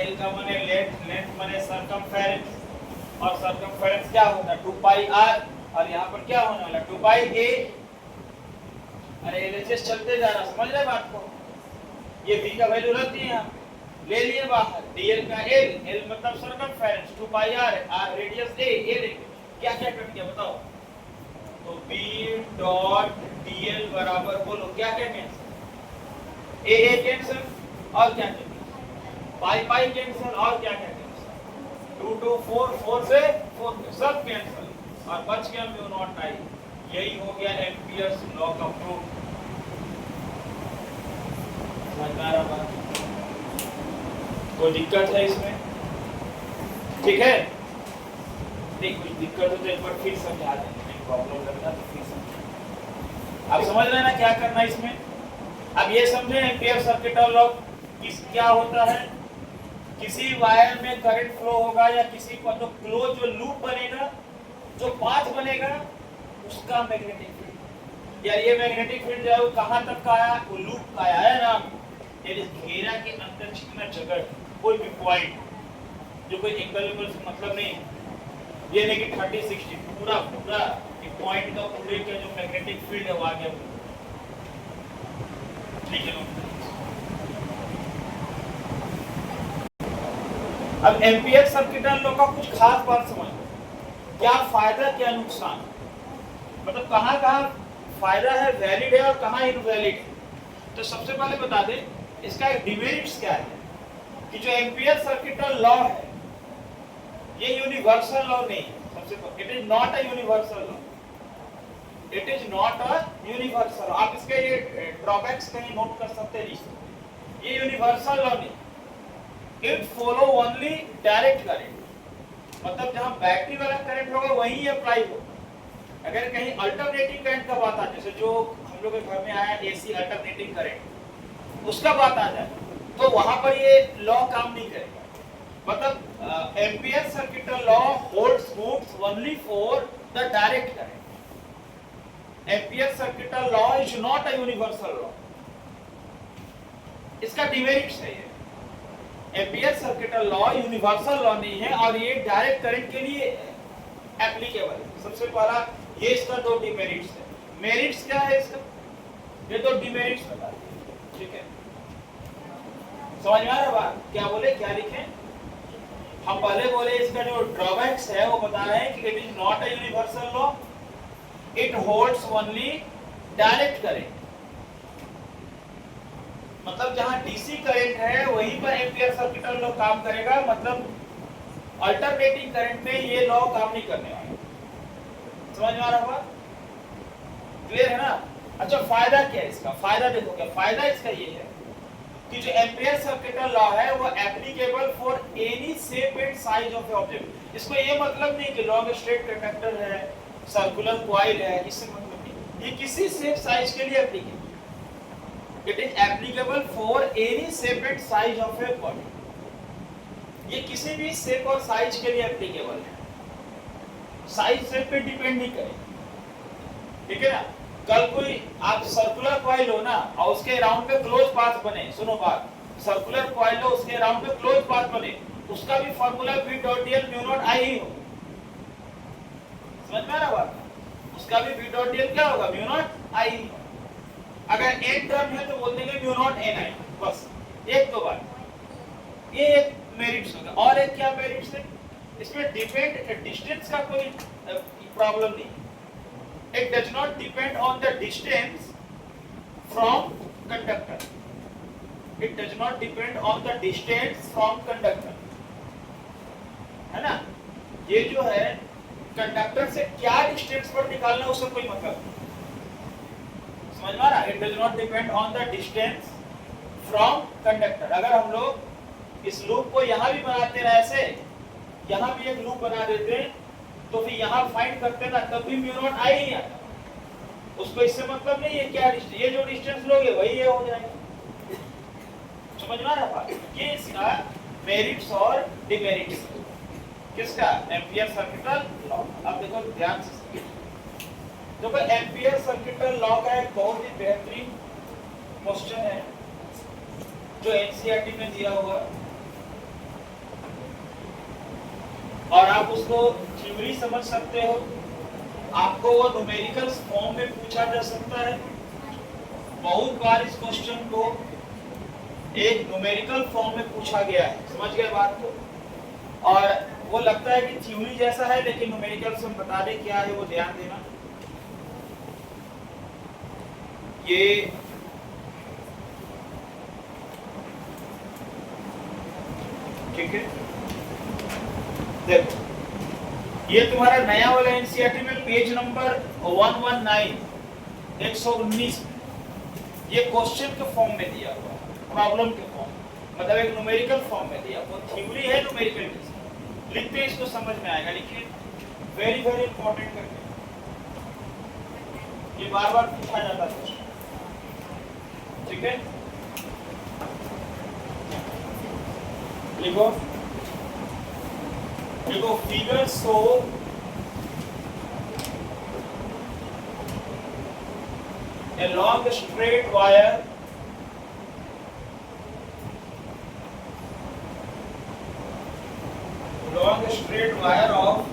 Speaker 1: l का माने लेंथ माने सरकमफेरेंस, और सर्कमफेरेंस क्या होता है 2 पाई r, और यहाँ पर क्या होने वाला 2 पाई a। अरे एलएचएस चलते जा रहा, समझ रहे बात को। ये v का वैल्यू रख दिए यहाँ, ले लिए बाहर, dl का l मतलब circumference 2 pi r, r radius a लेंगे। क्या क्या कट गया बताओ, तो b डॉट dl बराबर बोलो क्या क्या कैंसिल, a कैंसिल और क्या कैंसिल, पाई पाई कैंसिल और क्या क्या कैंसिल, 2 2 4 4 से 4 सब कैंसिल, और बच गया म्यू नॉट आई। यही हो गया एम्पियर्स लॉ का प्रूफ। कोई दिक्कत है इसमें? ठीक है, नहीं कुछ दिक्कत हो तो एक बार फिर समझा देंगे, प्रॉब्लम लगता तो फिर समझा। आप समझ रहे हैं ना क्या करना है इसमें? अब ये समझे एम्पियर सर्किट लॉ किस क्या होता है, किसी वायर में करंट फ्लो होगा या किसी को तो क्लोज जो लूप बनेगा, जो पाथ बनेगा, उसका मैग्नेटिक फील्ड। यार ये मैग्नेटिक फील्ड जो है वो कहां तक का आया, वो लूप का आया है ना, यानी घेरा के अंदर जितना जगह कोई भी पॉइंट जो कोई एंगल से मतलब नहीं, ये नहीं कि 30 60 पूरा पूरा एक पॉइंट का पूरे का जो मैग्नेटिक फील्ड है वो आ गया। ठीक है, अब एम्पियर सर्किट लॉ का कुछ खास बात समझ, क्या फायदा क्या नुकसान, मतलब कहां कहां फायदा है, वैलिड है और कहां इनवैलिड है। तो सबसे पहले बता दें इसका डिमेरिट्स क्या है, कि जो एम्पियर सर्किट लॉ है ये यूनिवर्सल लॉ नहीं है। सबसे पहले it is not a universal law, it is not a universal. आप इसके ये ड्रॉबैक्स कहीं नोट कर सकते हैं, ये यूनिवर्सल लॉ नहीं, it follow only direct current, मतलब जहां बैटरी वाला करंट होगा वही अप्लाई हो। अगर कहीं अल्टरनेटिंग करंट का बात आ जाए, जैसे जो हम लोग के घर में आया एसी अल्टरनेटिंग करंट, उसका बात आ जाए तो वहां पर ये लॉ काम नहीं करेगा। मतलब ampere circuit law holds good only for the direct current. Ampere circuit law is not a universal law, इसका डिमेरिट्स है ये। Ampere circuit law universal law नहीं है और ये डायरेक्ट करंट के लिए एप्लीकेबल है। सबसे पहला ये इसका दो डिमेरिट्स है। मेरिट्स क्या है इसका, ये दो डिमेरिट्स बता दिए। ठीक है, समझ में आ रहा बात, क्या बोले क्या लिखे हम पहले बोले इसका जो ड्रॉबैक्स है वो बता रहे हैं कि it is not a universal law, it holds only direct current, मतलब जहां डीसी करंट है वहीं पर एम्पियर सर्किट लॉ काम करेगा, मतलब अल्टरनेटिंग करंट में ये लॉ काम नहीं करने वाला। समझ में आ रहा होगा, क्लियर है ना? अच्छा फायदा क्या है इसका, फायदा देखो क्या फायदा इसका ये है कि जो एम्पियर सर्किट लॉ है वो applicable for any shape and size of object. इसको ये मतलब नहीं कि लॉन्ग स्ट्रेट कंडक्टर है, सर्कुलर कॉइल है, इससे मतलब नहीं, ये किसी शेप साइज के लिए applicable. It is applicable for any shape and size of a body. ये किसी भी शेप और साइज के लिए एप्लीकेबल है, साइज शेप पे डिपेंड नहीं करेगा। ठीक है ना? कल कोई आप सर्कुलर कॉइल हो ना और उसके राउंड पे क्लोज पाथ बने, सुनो बात, सर्कुलर कॉइल हो उसके राउंड पे क्लोज पाथ बने, उसका भी formula v dot dl mu naught i ही हो। समझ में आ रहा बात? उसका भी v डॉट dl क्या होगा, म्यू नॉट i ही। अगर एक टर्म है तो बोल देंगे म्यू नॉट ni, बस एक दो बार। ये एक मेरिट्स होगा। और एक क्या मेरिट्स है इसमें, डिपेंड डिस्टेंस का कोई प्रॉब्लम नहीं, it does not depend on the distance from conductor, it does not depend on the distance from conductor, है ना? ये जो है कंडक्टर से क्या डिस्टेंस पर निकालना उससे कोई मतलब नहीं। समझ में आ रहा? It does not depend on the distance from conductor. अगर हम लोग इस लूप को यहाँ भी बनाते रहे ऐसे, यहाँ भी एक लूप बना देते तो फिर यहाँ फाइंड करते ना तब भी म्यू नॉट आई ही आता। उसको इससे मतलब नहीं है क्या डिस्टेंस, ये जो डिस्टेंस लोगे वही ये हो जाएगा। समझ में आ रहा बात? ये इसका मेरिट्स और डिमेरिट्स किसका, एम्पियर सर्किट लॉ। अब देखो ध्यान से देखो, एम्पियर सर्किट लॉ का एक बहुत ही बेहतरीन क्वेश्चन है जो एनसीईआरटी में दिया हुआ और आप उसको थ्योरी समझ सकते हो, आपको वो न्यूमेरिकल फॉर्म में पूछा जा सकता है। बहुत बार इस क्वेश्चन को एक न्यूमेरिकल फॉर्म में पूछा गया है, समझ गए बात को। और वो लगता है कि थ्योरी जैसा है लेकिन न्यूमेरिकल से हम बता दें क्या है, वो ध्यान देना। ये ठीक है, देखो ये तुम्हारा नया वाला एनसीईआरटी में पेज नंबर 119 119 ये क्वेश्चन के फॉर्म में दिया हुआ है, प्रॉब्लम के फॉर्म, मतलब एक न्यूमेरिकल फॉर्म में दिया। वो थ्योरी है न्यूमेरिकल की, लिखते ही इसको समझ में आएगा। लिखिए, वेरी वेरी इंपॉर्टेंट करके, ये बार बार पूछा जाता है, ठीक है। लिखो देखो, figure show a long straight wire of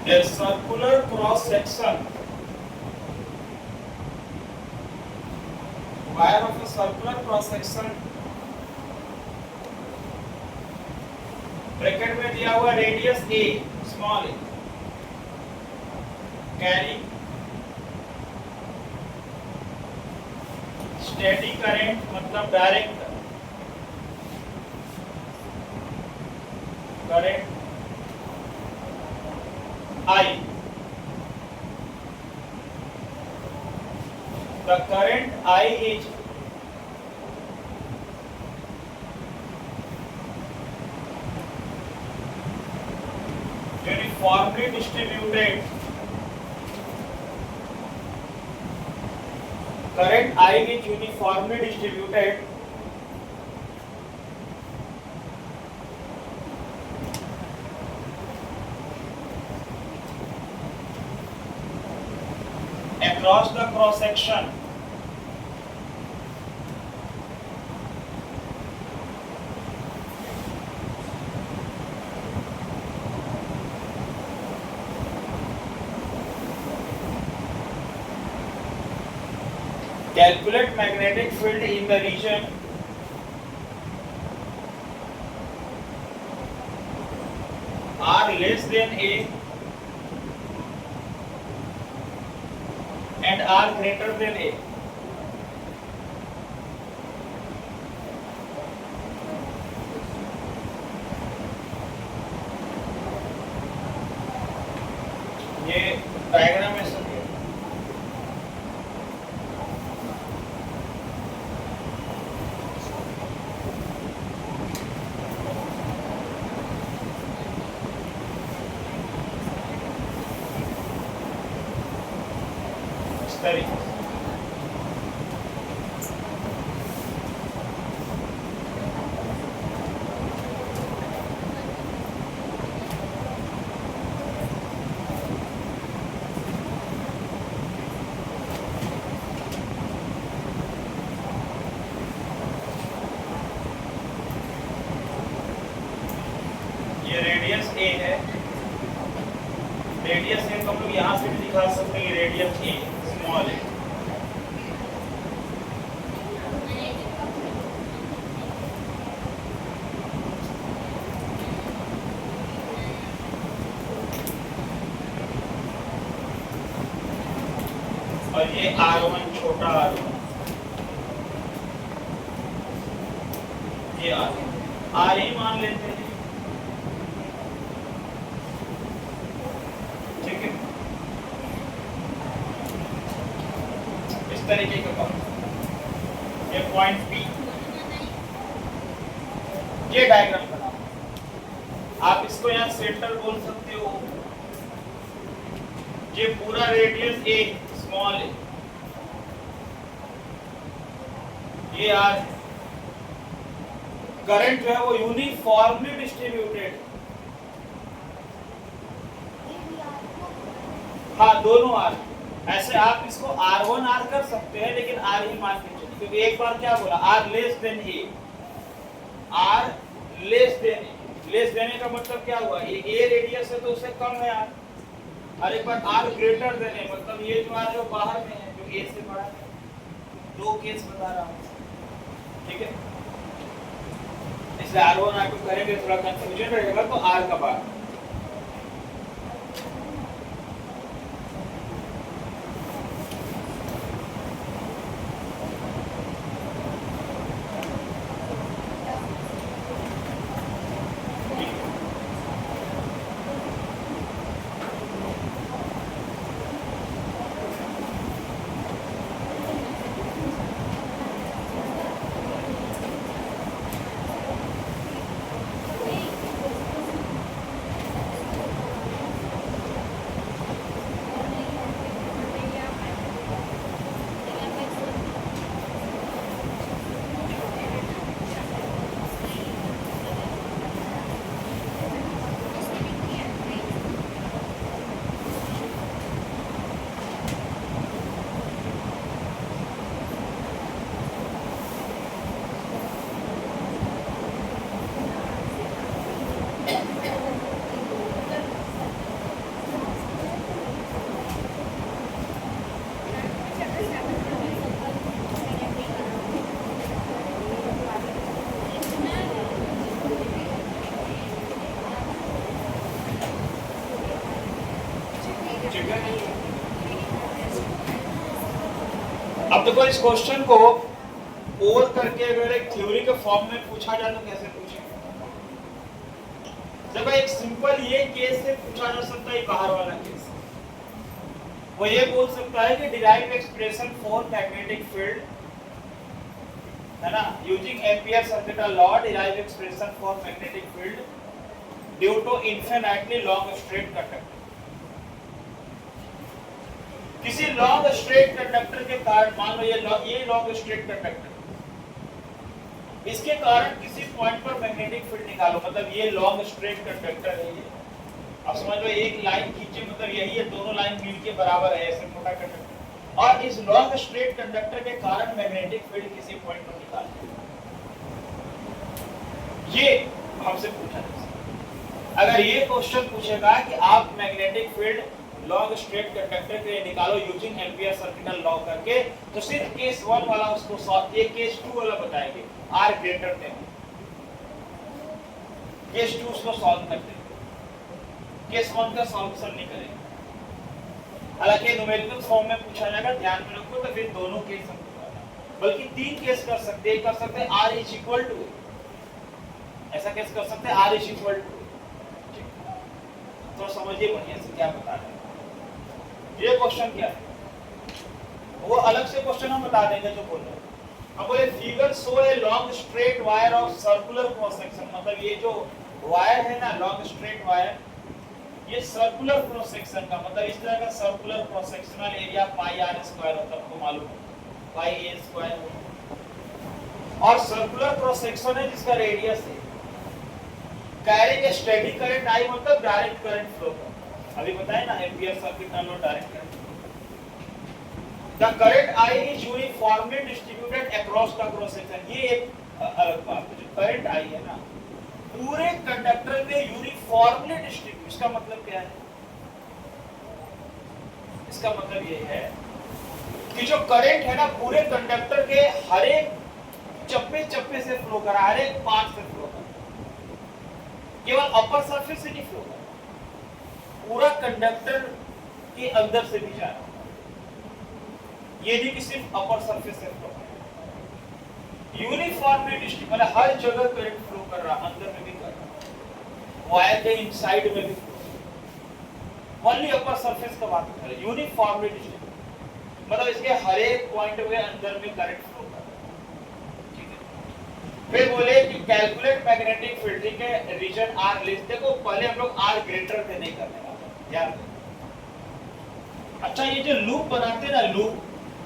Speaker 1: a circular cross section, wire of a circular cross section, bracket में दिया हुआ radius a, small a, carry steady current मतलब direct current I, the current I is uniformly distributed, current I is uniformly distributed across the cross section calculate magnetic field in the region R less than A and R greater than A. ये diagram है sir, तरीके ये radius a है, radius a तो हम लोग यहाँ से भी दिखा सकते हैं, रेडियस a स्मॉल है। और ये R1 छोटा R1, ये R ही मान लेते हैं, ठीक है। इस तरीके का काम, ये पॉइंट P, ये डायग्राम बनाओ। आप इसको यहाँ सेंटर बोल सकते हो। ये पूरा रेडियस a स्मॉल है, ये R है। करंट जो है वो यूनिफॉर्मली डिस्ट्रीब्यूटेड, हाँ दोनों R। ऐसे आप इसको R1 R कर सकते हैं, लेकिन R ही मान के चलिए, क्योंकि एक बार क्या बोला, R less than A, R less देने का मतलब क्या हुआ, ये ए रेडियस है तो उससे कम है आर, और एक बार आर ग्रेटर देने मतलब ये जो आर जो बाहर में है जो ए से बड़ा है। दो केस बता रहा हूँ, ठीक है। इसलिए R1 R2 करेंगे थोड़ा कंफ्यूजन रहेगा, तो आर का बार अब देखो इस क्वेश्चन को और करके अगर एक थ्योरी के फॉर्म में पूछा जाए तो कैसे पूछेंगे। देखो एक सिंपल ये केस से पूछा जा सकता है, बाहर वाला केस वो ये बोल सकता है कि derive expression for magnetic field है ना, using Ampere circuit law, derive expression for magnetic field due to infinitely long straight conductor. किसी लॉन्ग स्ट्रेट कंडक्टर के कारण, मान लो ये लॉन्ग स्ट्रेट कंडक्टर, इसके कारण किसी पॉइंट पर मैग्नेटिक फील्ड निकालो, मतलब ये लॉन्ग स्ट्रेट कंडक्टर है ये, अब समझ लो एक लाइन खींचे मतलब यही है, दोनों लाइन मिलके बराबर है ऐसे मोटा कंडक्टर, और इस लॉन्ग स्ट्रेट कंडक्टर के कारण मैग्नेटिक फील्ड किसी पॉइंट पर निकालो। ये हमसे पूछा जाए, अगर ये क्वेश्चन पूछेगा कि आप magnetic field long straight conductor के लिए निकालो यूजिंग एम्पियर सर्किट लॉ करके, तो सिर्फ केस 1 वाला उसको सॉल्व, ये केस 2 वाला बताएंगे, आर ग्रेटर देन केस 2 उसको सॉल्व कर देंगे, केस 1 का सॉल्यूशन नहीं करेंगे। हालांकि न्यूमेरिकल फॉर्म में पूछा जाएगा, ध्यान में रखो, तो फिर दोनों केस हम बल्कि 3 केस कर सकते हैं, कर सकते हैं आर इज इक्वल टू, ऐसा केस कर सकते हैं आर इज इक्वल टू, तो समझिए बढ़िया से क्या बता रहे हैं। ये क्वेश्चन क्या है वो अलग से क्वेश्चन हम बता देंगे जो बोल रहे हैं। अब बोले figure show a long straight wire of circular cross section, मतलब ये जो वायर है ना लॉन्ग स्ट्रेट वायर, ये सर्कुलर क्रॉस सेक्शन का मतलब इस तरह का circular cross sectional area pi R square होता है, आपको मालूम है पाई ए स्क्वायर, और सर्कुलर क्रॉस सेक्शन है जिसका रेडियस है, कैरिंग स्टेडी करंट आई मतलब डायरेक्ट करंट फ्लो कर, अभी बताया ना ampere circuit law direct current. The current I is uniformly distributed across the cross section, ये एक अलग बात है, जो करंट आई है ना पूरे कंडक्टर में यूनिफॉर्मली डिस्ट्रीब्यूट, इसका मतलब क्या है, इसका मतलब ये है कि जो करंट है ना पूरे कंडक्टर के हर एक चप्पे चप्पे से फ्लो कर रहा है, हर एक पार्ट से फ्लो कर रहा है, केवल अपर सरफेस से नहीं फ्लो कर रहा, पूरा कंडक्टर के अंदर से भी जा रहा है, ये नहीं कि सिर्फ अपर सरफेस से फ्लो कर रहा है, यूनिफॉर्मली डिस्ट्रीब्यूटेड मतलब हर जगह करंट फ्लो कर रहा है, अंदर में भी कर रहा है, वायर के इनसाइड में भी फ्लो, ओनली अपर सरफेस का बात कर रहे हैं, यूनिफॉर्मली डिस्ट्रीब्यूटेड मतलब इसके हर एक पॉइंट में अंदर में करंट फ्लो कर रहा है, ठीक है। फिर बोले कि कैलकुलेट मैग्नेटिक फील्ड, ठीक है, रीजन आर लेस, देखो पहले हम लोग आर ग्रेटर से नहीं करने वाले, ध्यान रखो। अच्छा ये जो लूप बनाते हैं ना, लूप,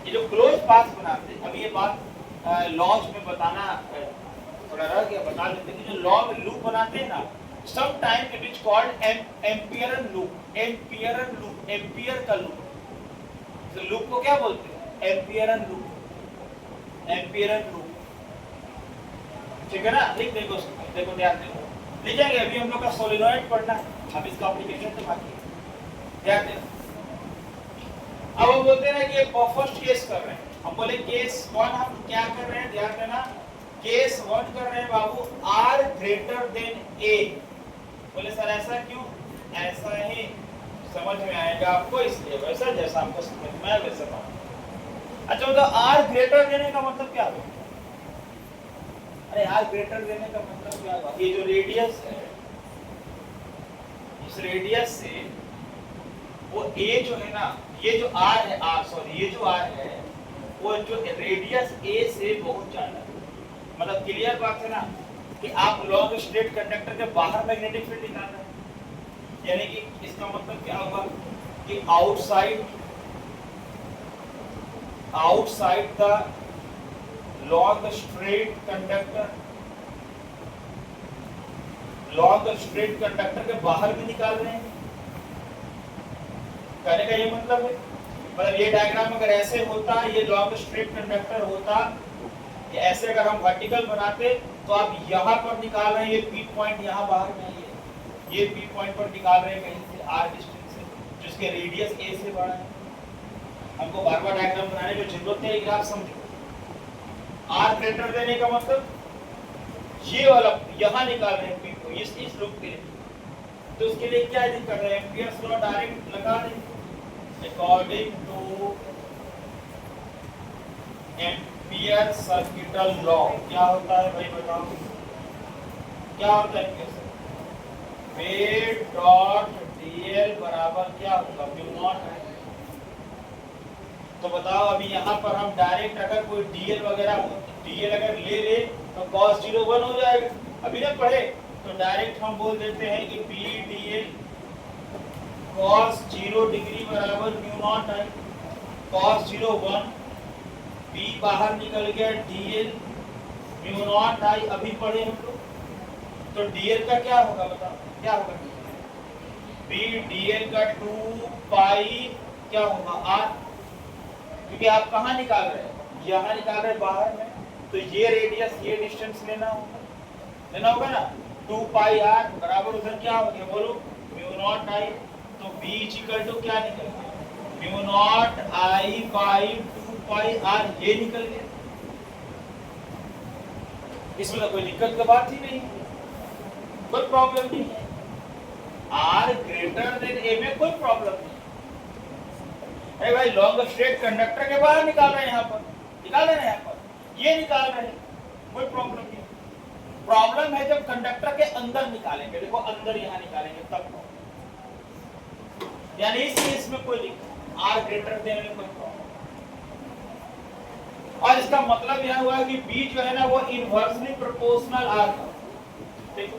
Speaker 1: ये जो क्लोज पाथ बनाते हैं, अभी ये बात लॉज में बताना थोड़ा रह गया, बता देते हैं कि जो लॉ में लूप बनाते हैं ना, some time it is called amperian loop, amperian loop, ampere का लूप, तो लूप को क्या बोलते हैं, एम्पियरन लूप, एम्पियरन लूप। ठीक है ना, लिख देखो देखो ध्यान देखो, लिखेंगे अभी हम लोग का सोलेनोइड पढ़ना है, अब इसका एप्लीकेशन तो बाकी है, ध्यान देना। अब हम बोलते हैं कि फर्स्ट केस कर रहे हैं, हम बोले केस 1 हम क्या कर रहे हैं, ध्यान देना, केस 1 कर रहे हैं बाबू r ग्रेटर देन a। बोले सर ऐसा क्यों, ऐसा ही समझ में आएगा आपको, इसलिए वैसा जैसा आपको समझ में आए वैसा बात। अच्छा तो r ग्रेटर देने का मतलब क्या हुआ, अरे r ग्रेटर देने का मतलब क्या हुआ, ये जो रेडियस है, इस रेडियस से वो a जो है ना, ये जो r है, ये जो r है वो जो रेडियस a से बहुत ज्यादा है। मतलब क्लियर बात है ना कि आप लॉन्ग स्ट्रेट कंडक्टर के बाहर मैग्नेटिक फील्ड निकाल रहे हैं, यानी कि इसका मतलब क्या होगा कि outside the long straight conductor के बाहर भी निकाल रहे हैं, कहने का ये मतलब है। मतलब ये डायग्राम अगर ऐसे होता, ये लॉन्ग स्ट्रेट कंडक्टर होता, ये ऐसे अगर हम वर्टिकल बनाते तो आप यहाँ पर निकाल रहे हैं, ये पी पॉइंट यहाँ बाहर में है, ये पी पॉइंट पर निकाल रहे हैं कहीं से आर डिस्टेंस से, जिसके रेडियस ए से बड़ा है। हमको बार बार डायग्राम बनाने की जरूरत नहीं है, आप समझो। आर ग्रेटर देने का मतलब ये वाला यहाँ निकाल रहे हैं पी को, इस लूप के लिए, तो उसके लिए क्या कर रहे हैं, एम्पियर्स लॉ डायरेक्ट लगा दें according two ampere circuital law. क्या होता है भाई बताओ, क्या होता है V डॉट dl बराबर क्या होगा, म्यू नॉट है। तो बताओ अभी यहाँ पर हम डायरेक्ट अगर कोई dl वगैरह dl अगर ले तो cos 0 1 हो जाएगा, अभी ना पढ़े तो डायरेक्ट हम बोल देते हैं कि p dl cos 0 डिग्री बराबर म्यू नॉट है, cos 0 1, p बाहर निकल गया, dl म्यू नॉट आई, अभी पढ़े हम लोग। तो dl का क्या होगा बताओ, क्या होगा, b dl का 2 पाई क्या होगा r, क्योंकि आप कहाँ निकाल रहे हैं, यहाँ निकाल रहे हैं बाहर में, तो ये रेडियस ये डिस्टेंस लेना होगा ना, 2 पाई r बराबर उधर क्या हो गया बोलो, म्यू नॉट आई। तो b इक्वल टू क्या निकल गया, mu not I by 2 pi r, ये निकल गया। इसमें तो कोई दिक्कत की बात ही नहीं, कोई प्रॉब्लम नहीं है, r ग्रेटर देन a में कोई प्रॉब्लम नहीं। अरे भाई लॉन्ग स्ट्रेट कंडक्टर के बाहर निकाल रहे हैं, यहाँ पर निकाल रहे हैं, यहाँ पर ये निकाल रहे हैं, कोई प्रॉब्लम नहीं। प्रॉब्लम है जब कंडक्टर के अंदर निकालेंगे, देखो अंदर यहाँ निकालेंगे तब, यानी इसमें कोई दिक्कत, r ग्रेटर देन में कोई प्रॉब्लम। और इसका मतलब यह हुआ कि b जो है ना वो इनवर्सली प्रोपोर्शनल r का, देखो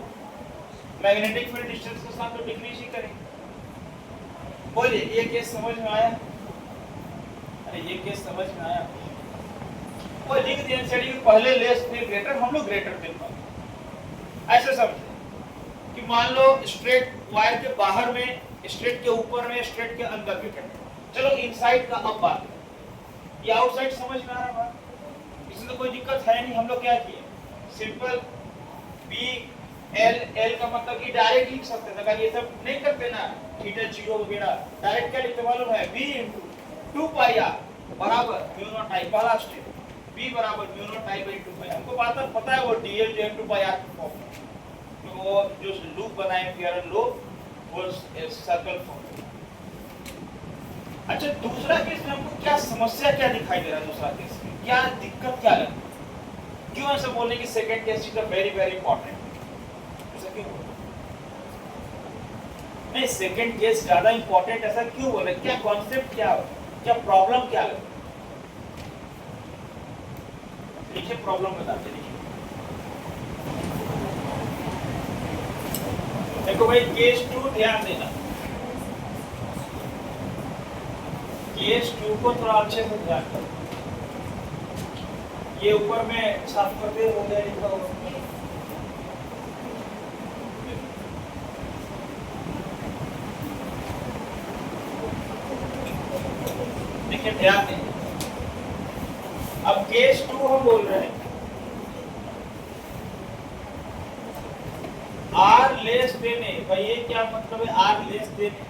Speaker 1: मैग्नेटिक फील्ड डिस्टेंस के साथ तो डिक्रीज ही करेंगे। बोलिए ये केस समझ में आया, अरे ये केस समझ में आया, वो लिख दिया चलिए पहले लेस फिर ग्रेटर, हम लोग ग्रेटर देन पाएंगे। ऐसे समझे कि मान लो स्ट्रेट वायर के बाहर में, स्ट्रेट के ऊपर में, स्ट्रेट के अंदर भी करते, चलो इनसाइड का अब बात, ये आउटसाइड समझ में आ रहा बात, इसमें तो कोई दिक्कत है नहीं। हम लोग क्या किए, सिंपल बी एल का मतलब कि डायरेक्ट लिख सकते थे, अगर ये सब नहीं करते ना थीटा 0 वगैरह, डायरेक्ट क्या लिखते मालूम है, b * 2 पाई r बराबर म्यू नॉट आई, पहला स्टेप b बराबर म्यू नॉट आई बाई 2 पाई। हमको पता है वो dl जो है 2 पाई r की फॉर्म, तो वो जो लूप बनाए फेयर लूप, वो सर्कल फॉर्म। अच्छा दूसरा केस में हमको क्या समस्या क्या दिखाई दे रहा है, दूसरा केस में क्या दिक्कत क्या लगती है, क्यों ऐसा बोलने की second case is very very important, ऐसा क्यों नहीं, सेकंड केस ज्यादा इंपॉर्टेंट ऐसा क्यों बोल रहे, क्या कॉन्सेप्ट क्या प्रॉब्लम क्या है, लिखिए प्रॉब्लम बताते, लिखिए। देखो भाई केस 2 ध्यान देना, केस 2 को थोड़ा अच्छे से ध्यान करो, ये ऊपर में साफ करते हो गया लिखा होगा, देखिए ध्यान दें। अब केस 2 हम बोल रहे हैं आर लेस देन ए, भाई ये क्या मतलब है आर लेस देन ए?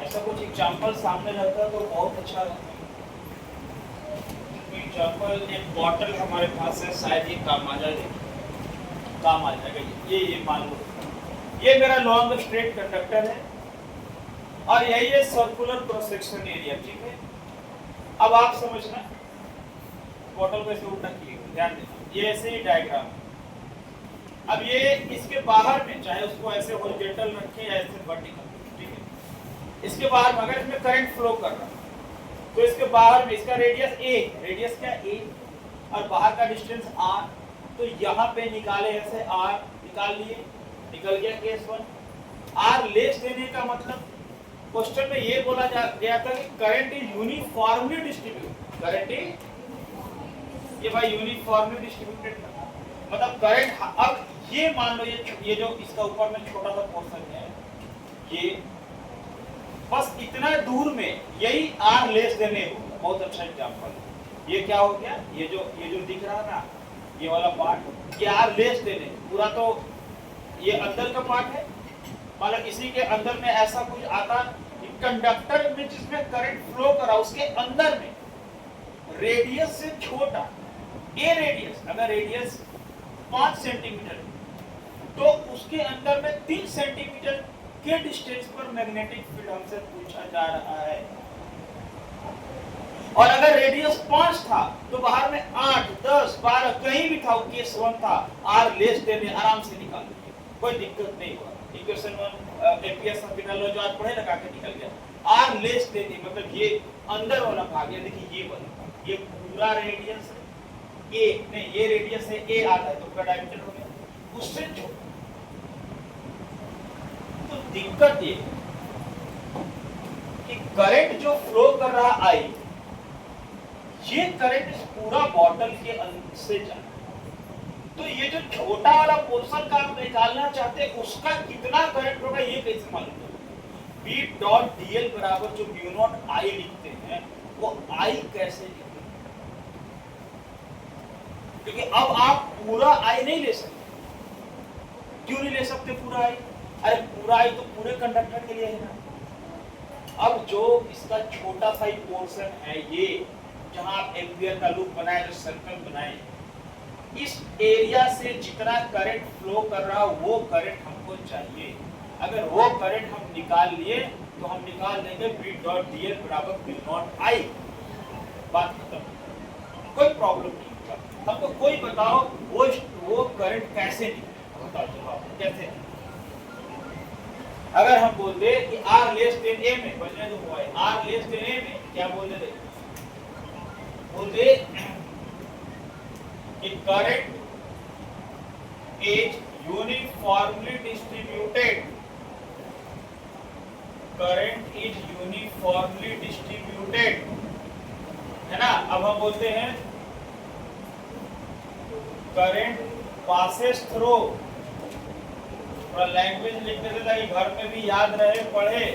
Speaker 1: ऐसा कुछ एग्जांपल सामने रहता तो बहुत अच्छा रहता। एग्जांपल एक बॉटल हमारे पास है, शायद ये काम आ जाएगा। ये मान लो ये मेरा लॉन्ग स्ट्रेट कंडक्टर है और यही है सर्कुलर क्रॉस सेक्शन एरिया, ठीक है। अब आप समझना, बॉटल को ऐसे उल्टा किए, ध्यान देना, ये ऐसे ही डायग्राम है। अब ये इसके बाहर में, चाहे उसको ऐसे हॉरिजॉन्टल रखें या ऐसे वर्टिकल, ठीक है, इसके बाहर में अगर इसमें करंट फ्लो कर रहा है तो इसके बाहर में इसका रेडियस a, रेडियस क्या a और बाहर का डिस्टेंस r, तो यहाँ पे निकाले ऐसे r निकाल लिए, निकल गया केस 1। r लेस देने का मतलब क्वेश्चन में ये बोला गया था कि current is uniformly distributed, current is, ये भाई यूनिफॉर्मली डिस्ट्रीब्यूटेड मतलब करंट। अब ये मान लो ये जो इसका ऊपर में छोटा सा पोर्शन है, ये बस इतना दूर में यही आर लेस देने होगा। बहुत अच्छा एग्जांपल, ये क्या हो गया, ये जो दिख रहा है ना, ये वाला पार्ट, ये आर लेस देने, पूरा तो ये अंदर का पार्ट है। मतलब इसी के अंदर में ऐसा कुछ आता कंडक्टर में जिसमें करंट फ्लो कर रहा, उसके अंदर में रेडियस से छोटा ए रेडियस, अगर रेडियस 5 सेंटीमीटर तो उसके अंदर में 3 सेंटीमीटर के डिस्टेंस पर मैग्नेटिक फील्ड हमसे पूछा जा रहा है। और अगर रेडियस 5 था तो बाहर में 8, 10, 12 कहीं भी था, केस 1 था, आर लेस देने आराम से निकाल लीजिए, कोई दिक्कत नहीं हुआ। इक्वेशन 1 एपीएस सर्किट जो आज पढ़े लगा के निकल गया। आर लेस देने मतलब ये अंदर वाला भाग है, देखिए ये वाला भाग, ये पूरा रेडियस ए नहीं, ये रेडियस है ए आता है तो पूरा डायमीटर हो गया, उससे छोटा। तो दिक्कत ये कि करंट जो फ्लो कर रहा आई, ये करंट इस पूरा बॉटल के अंदर से जा, तो ये जो छोटा वाला पोर्शन का आप निकालना चाहते हैं उसका कितना करंट होगा ये कैसे मालूम करें? B डॉट dl बराबर जो म्यू नॉट I लिखते हैं वो I कैसे लिखते हैं? क्योंकि अब आप पूरा I नहीं ले सकते। क्यों नहीं ले सकते पूरा I? अरे पूरा I तो पूरे कंडक्टर के लिए है ना। अब जो इसका छोटा सा ही पोर्शन है, ये जहां आप एम्पियर का लूप बनाए, जो सर्कल बनाए, इस एरिया से जितना करंट फ्लो कर रहा वो करंट हमको चाहिए। अगर वो करंट हम निकाल लिए तो हम निकाल देंगे B डॉट dl बराबर म्यू नॉट I, बात खत्म, कोई प्रॉब्लम नहीं होगा। हमको कोई बताओ वो करंट कैसे निकले, बताओ जवाब कैसे। अगर हम बोल दे कि R लेस देन A में, बचने जो हुआ है R लेस देन A में, क्या बोल दे, बोल दे कि current is uniformly distributed, current is uniformly distributed, है ना। अब हम बोलते हैं current passes through, थोड़ा लैंग्वेज लिखने से ताकि घर में भी याद रहे, पढ़े।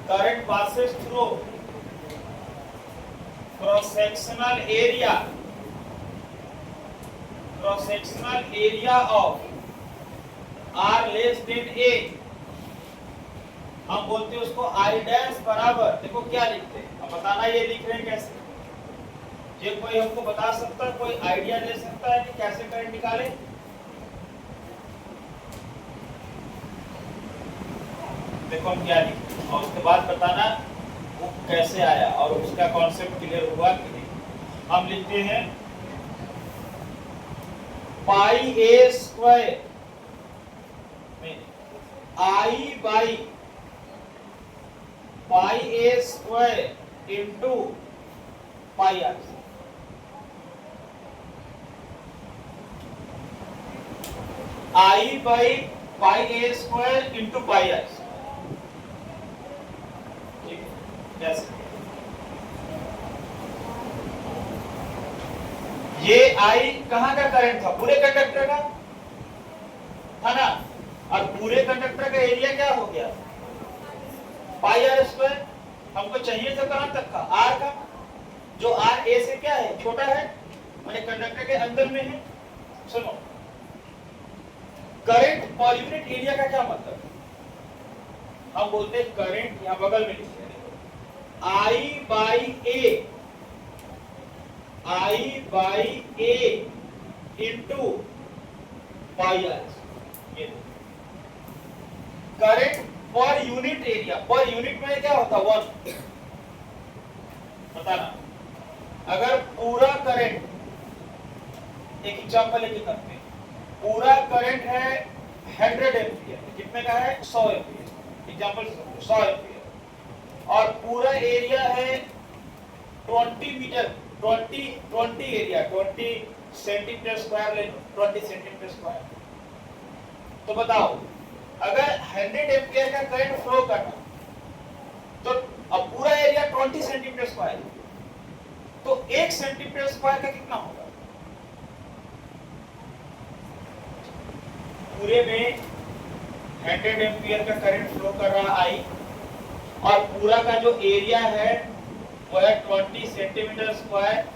Speaker 1: current passes through cross sectional area, cross sectional area of R less than A, हम बोलते हैं उसको I डैश बराबर, देखो क्या लिखते हैं, अब बताना ये लिख रहे हैं कैसे, ये कोई हमको बता सकता है, कोई आइडिया दे सकता है कि कैसे करंट निकाले? देखो हम क्या लिखते हैं और उसके बाद बताना वो कैसे आया और उसका कॉन्सेप्ट क्लियर हुआ कि नहीं। हम लिखते हैं pi A square I by pi A square into pi r, I by pi A square into pi r, ठीक है जैसे ये I कहां का करंट था, पूरे कंडक्टर का था ना, और पूरे कंडक्टर का एरिया क्या हो गया पाई आर स्क्वायर। हमको चाहिए था कहां तक का, आर का, जो आर ए से क्या है, छोटा है, माने कंडक्टर के अंदर में है। सुनो करंट पर यूनिट एरिया का क्या मतलब है? हम बोलते हैं करंट, यहां बगल में लिखते हैं I by a into pi r. ये करंट पर यूनिट एरिया, पर यूनिट में क्या होता है? 1। बताना, अगर पूरा करंट, एक एग्जांपल लेके करते हैं, पूरा करंट है 100 एम्पियर, कितने का है? 100 एम्पियर, एग्जांपल 100 एम्पियर, और पूरा एरिया है 20 मीटर, 20 एरिया, 20 सेंटीमीटर स्क्वायर ले लो, 20 सेंटीमीटर स्क्वायर। तो बताओ, अगर 100 एम्पियर का करंट फ्लो करना, तो अब पूरा एरिया 20 सेंटीमीटर स्क्वायर, तो 1 सेंटीमीटर स्क्वायर का कितना होगा? पूरे में 100 एम्पियर का करंट फ्लो कर रहा आई, और पूरा का जो एरिया है वो है 20 सेंटीमीटर स्क्वायर।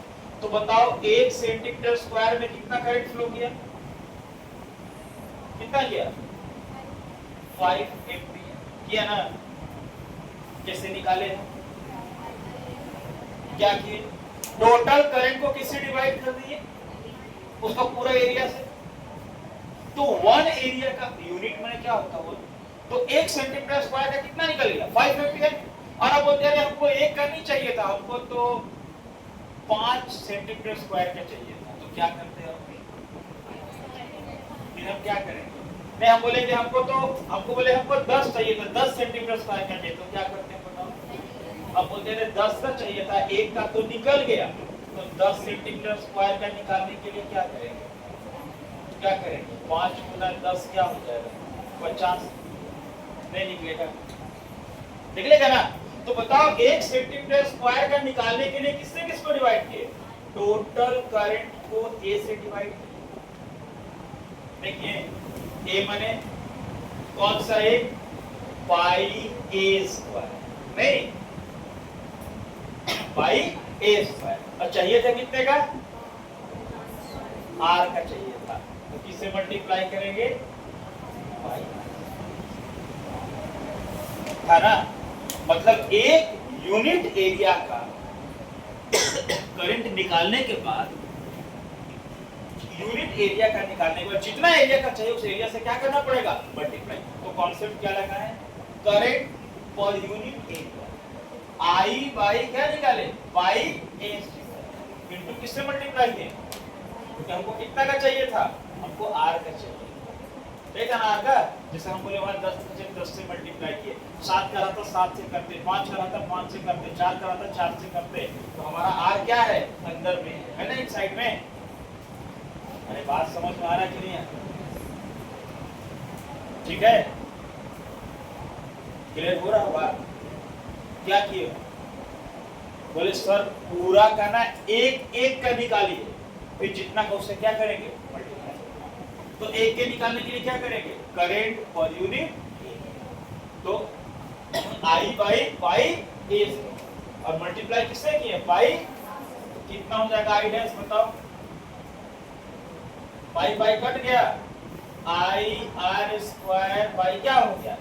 Speaker 1: तो बताओ 1 सेंटीमीटर स्क्वायर में कितना करंट फ्लो किया? कितना किया? 5 एम्पियर किया ना? कैसे निकाले? क्या किए? टोटल करंट को किससे डिवाइड कर दिए? उसका पूरा एरिया से। तो 1 एरिया का यूनिट में क्या होता है? तो 1 सेंटीमीटर स्क्वायर का कितना निकल गया? 5 एम्पियर। और अब बोलते हैं हमको 1 का नहीं चाहिए था, हमको तो 5 सेंटीमीटर स्क्वायर का चाहिए था। तो क्या करते हैं? फिर हम क्या करेंगे? नहीं, हम बोलेंगे हमको बोले हमको 10 चाहिए था, 10 सेंटीमीटर स्क्वायर का चाहिए, तो क्या करते हैं बताओ? अब बोलते हैं 10 का चाहिए था, 1 का तो निकल गया, तो 10 सेंटीमीटर स्क्वायर का निकालने के लिए क्या करेंगे? क्या करेंगे? 5 गुना 10 क्या हो जाएगा? 50। नहीं निकलेगा? निकलेगा ना? तो बताओ 1 सेंटीमीटर स्क्वायर का निकालने के लिए किसको डिवाइड किए? टोटल करंट को ए से डिवाइड किए। देखिए ए माने कौन सा? ए पाई ए स्क्वायर, नहीं पाई ए स्क्वायर। और चाहिए था कितने का? आर का चाहिए था, तो किससे मल्टीप्लाई करेंगे? पाई था ना? मतलब एक यूनिट एरिया का करंट निकालने के बाद, यूनिट एरिया का निकालने के बाद जितना एरिया का चाहिए उस एरिया से क्या करना पड़ेगा? मल्टीप्लाई। तो कॉन्सेप्ट क्या लगा है? करंट पर यूनिट एरिया, आई बाई क्या निकाले? बाई ए इनटू किससे मल्टीप्लाई किए? क्योंकि हमको कितना का चाहिए था? हमको आर का चाहिए, देखा ना? आर का, जैसे हम बोले वहां 10 से मल्टीप्लाई किए, 7 का रहा था 7 से करते, 5 का रहा था 5 से करते, 4 का रहा था 4 से करते, तो हमारा आर क्या है? अंदर में है ना, इन साइड में। अरे बात समझ में आ रहा कि नहीं है? ठीक है, क्लियर हो रहा होगा? क्या किए? बोले सर पूरा का ना एक एक का निकालिए, फिर जितना का उससे क्या करेंगे? मल्टीप्लाई। तो एक के निकालने के लिए क्या करेंगे? करंट पर यूनिट, तो आई बाई पाई ए, और मल्टीप्लाई किससे किए? पाई। कितना हो जाएगा आई डैश? बताओ। पाई बाई कट गया, आई आर स्क्वायर बाई क्या हो गया?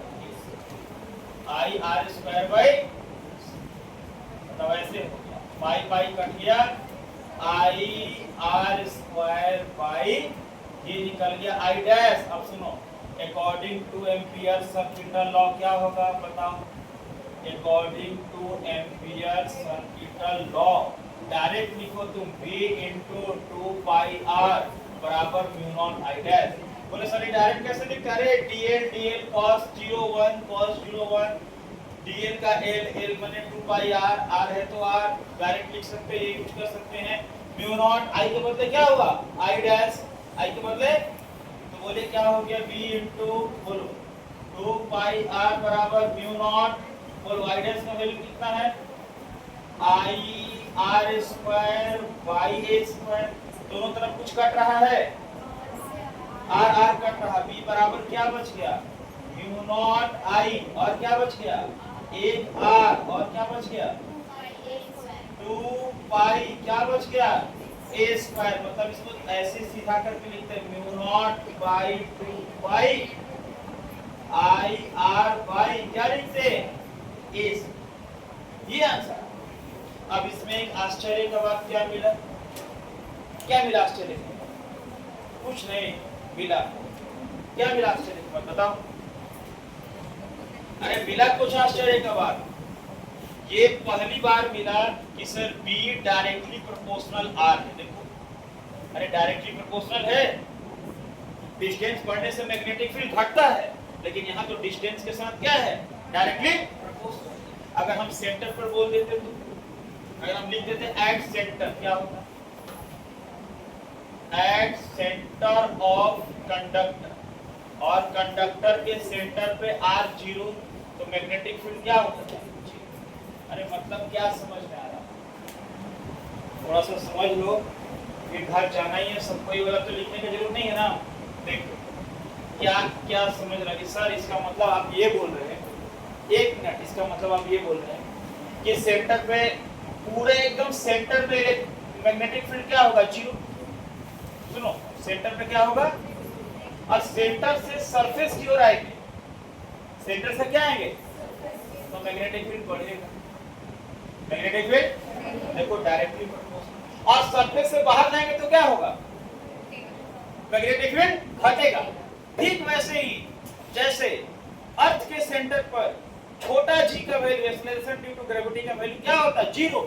Speaker 1: आई आर स्क्वायर बाई, मतलब ऐसे हो गया, पाई बाई कट गया, आई आर स्क्वायर बाई ये निकल गया आई डैश। अब सुनो, according two ampere circuital law क्या होगा? बताओ। According two ampere circuital law direct लिखो तुम, V इंटू 2 पाई R बराबर म्यू नॉट आई डैश। बोले सर डायरेक्ट कैसे लिखते हैं? अरे dl cos 01 cos 01, dl का l माने 2 पाई r, r है तो r डायरेक्ट लिख सकते हैं, ये यूज कर सकते हैं। म्यू नॉट i के बदले क्या होगा? i डैश, i के बदले, तो बोले क्या हो गया? v इंटू बोलो 2 पाई r बराबर म्यू नॉट, बोलो i डैश का वैल्यू कितना है? i r square by a square, दोनों तरफ कुछ कट रहा है, r r कट रहा, b बराबर क्या बच गया? म्यू नॉट i, और क्या बच गया? एक r, और क्या बच गया? 2 पाई क्या बच गया? a square. मतलब इसको ऐसे सीधा करके लिखते हैं mu naught by 2 pi I R by क्या लिखते हैं ए, ये आंसर। अब इसमें एक आश्चर्य का बात क्या मिला, क्या मिला आश्चर्य, कुछ नहीं मिला, क्या मिला आश्चर्य का बात बताओ, अरे मिला कुछ आश्चर्य का बात, ये पहली बार मिला कि sir B directly proportional R है। देखो अरे डायरेक्टली प्रोपोर्शनल है, डिस्टेंस बढ़ने से मैग्नेटिक फील्ड घटता है, लेकिन यहाँ तो डिस्टेंस के साथ क्या है डायरेक्टली प्रोपोर्शनल। अगर हम सेंटर पर बोल देते तो, अगर हम लिख देते एट सेंटर, क्या होता एट सेंटर ऑफ कंडक्टर, और कंडक्टर के सेंटर पे आर जीरो, तो मैग्नेटिक फील्ड क्या होता है। अरे मतलब क्या समझ में आ रहा, थोड़ा सा समझ लो, फिर घर जाना ही है, सबको ये वाला तो लिखने की जरूरत नहीं है ना। देखो क्या क्या समझ रहा है सर, इसका मतलब आप ये बोल रहे हैं, एक मिनट, इसका मतलब आप ये बोल रहे हैं कि सेंटर पे, पूरे एकदम सेंटर पे मैग्नेटिक फील्ड क्या होगा जीरो। सुनो सेंटर पे क्या होगा, और सेंटर से सरफेस की ओर आएंगे, सेंटर से क्या आएंगे तो मैग्नेटिक फील्ड बढ़ेगा, मैग्नेटिक फील्ड देखो डायरेक्टली प्रोपोर्शनल, और सरफेस से बाहर जाएंगे तो क्या होगा मैग्नेटिक फील्ड घटेगा। ठीक वैसे ही जैसे अर्थ के सेंटर पर छोटा जी का value acceleration due to gravity का वैल्यू क्या होता है जीरो,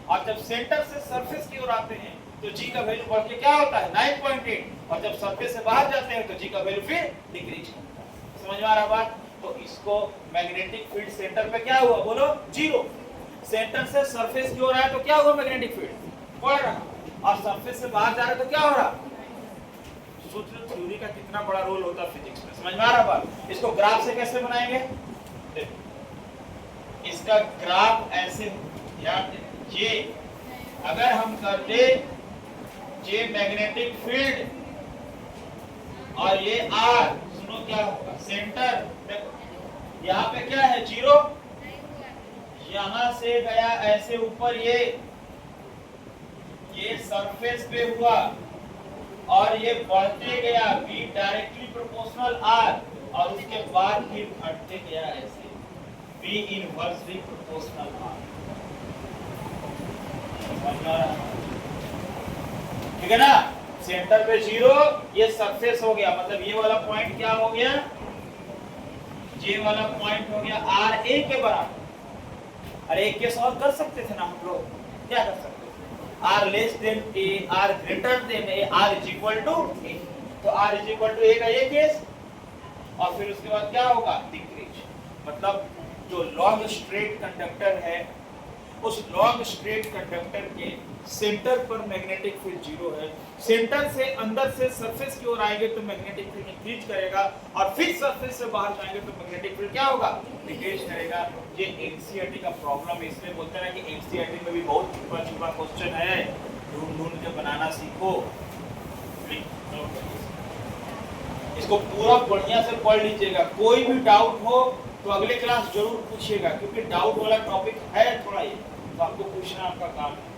Speaker 1: और जब सेंटर से सरफेस की ओर आते हैं तो जी का वैल्यू बढ़ के क्या होता है 9.8, और जब सरफेस से बाहर जाते हैं तो जी का वैल्यू फिर डिक्रीज होता है। समझ में आ रहा बात, तो इसको मैग्नेटिक फील्ड सेंटर पे क्या हुआ बोलो जीरो, सेंटर से सरफेस की ओर आया तो क्या हुआ मैग्नेटिक फील्ड बढ़ रहा, और सरफेस से बाहर जा रहा तो क्या हो रहा। सोच लो थ्योरी का कितना बड़ा रोल होता है फिजिक्स में, समझ में आ रहा बात। इसको ग्राफ से कैसे बनाएंगे, देखो इसका ग्राफ ऐसे, ये अगर हम कर दे ये मैग्नेटिक फील्ड और ये आर, सुनो क्या होगा सेंटर, देखो यहाँ पे क्या है जीरो, यहां से गया ऐसे ऊपर, ये सरफेस पे हुआ, और ये बढ़ते गया बी डायरेक्टली प्रोपोर्शनल आर, और उसके बाद फिर घटते गया ऐसे बी इनवर्सली प्रोपोर्शनल आर। ठीक है ना, सेंटर पे जीरो, ये सरफेस हो गया, मतलब ये वाला पॉइंट क्या हो गया, ये वाला पॉइंट हो गया आर ए के बराबर। अरे एक केस और कर सकते थे ना हम लोग, क्या कर सकते r less than a, r greater than a, r is equal to a, तो r is equal to a का ये केस, और फिर उसके बाद क्या होगा डिक्रीज, मतलब जो लॉन्ग स्ट्रेट कंडक्टर है उस लॉन्ग स्ट्रेट कंडक्टर के सेंटर पर मैग्नेटिक फील्ड जीरो है, सेंटर से अंदर से सरफेस की ओर आएंगे तो मैग्नेटिक फील्ड इंक्रीज करेगा, और फिर सरफेस से बाहर जाएंगे तो मैग्नेटिक फील्ड क्या होगा डिक्रीज करेगा। ये एनसीईआरटी का प्रॉब्लम है, इसलिए बोलते हैं कि एनसीईआरटी में भी बहुत छुपा क्वेश्चन है, ढूंढ के बनाना सीखो। इसको पूरा बढ़िया से पढ़ लीजिएगा, कोई भी डाउट हो तो अगले क्लास जरूर पूछिएगा, क्योंकि डाउट वाला टॉपिक है थोड़ा, ये तो आपको पूछना आपका काम है।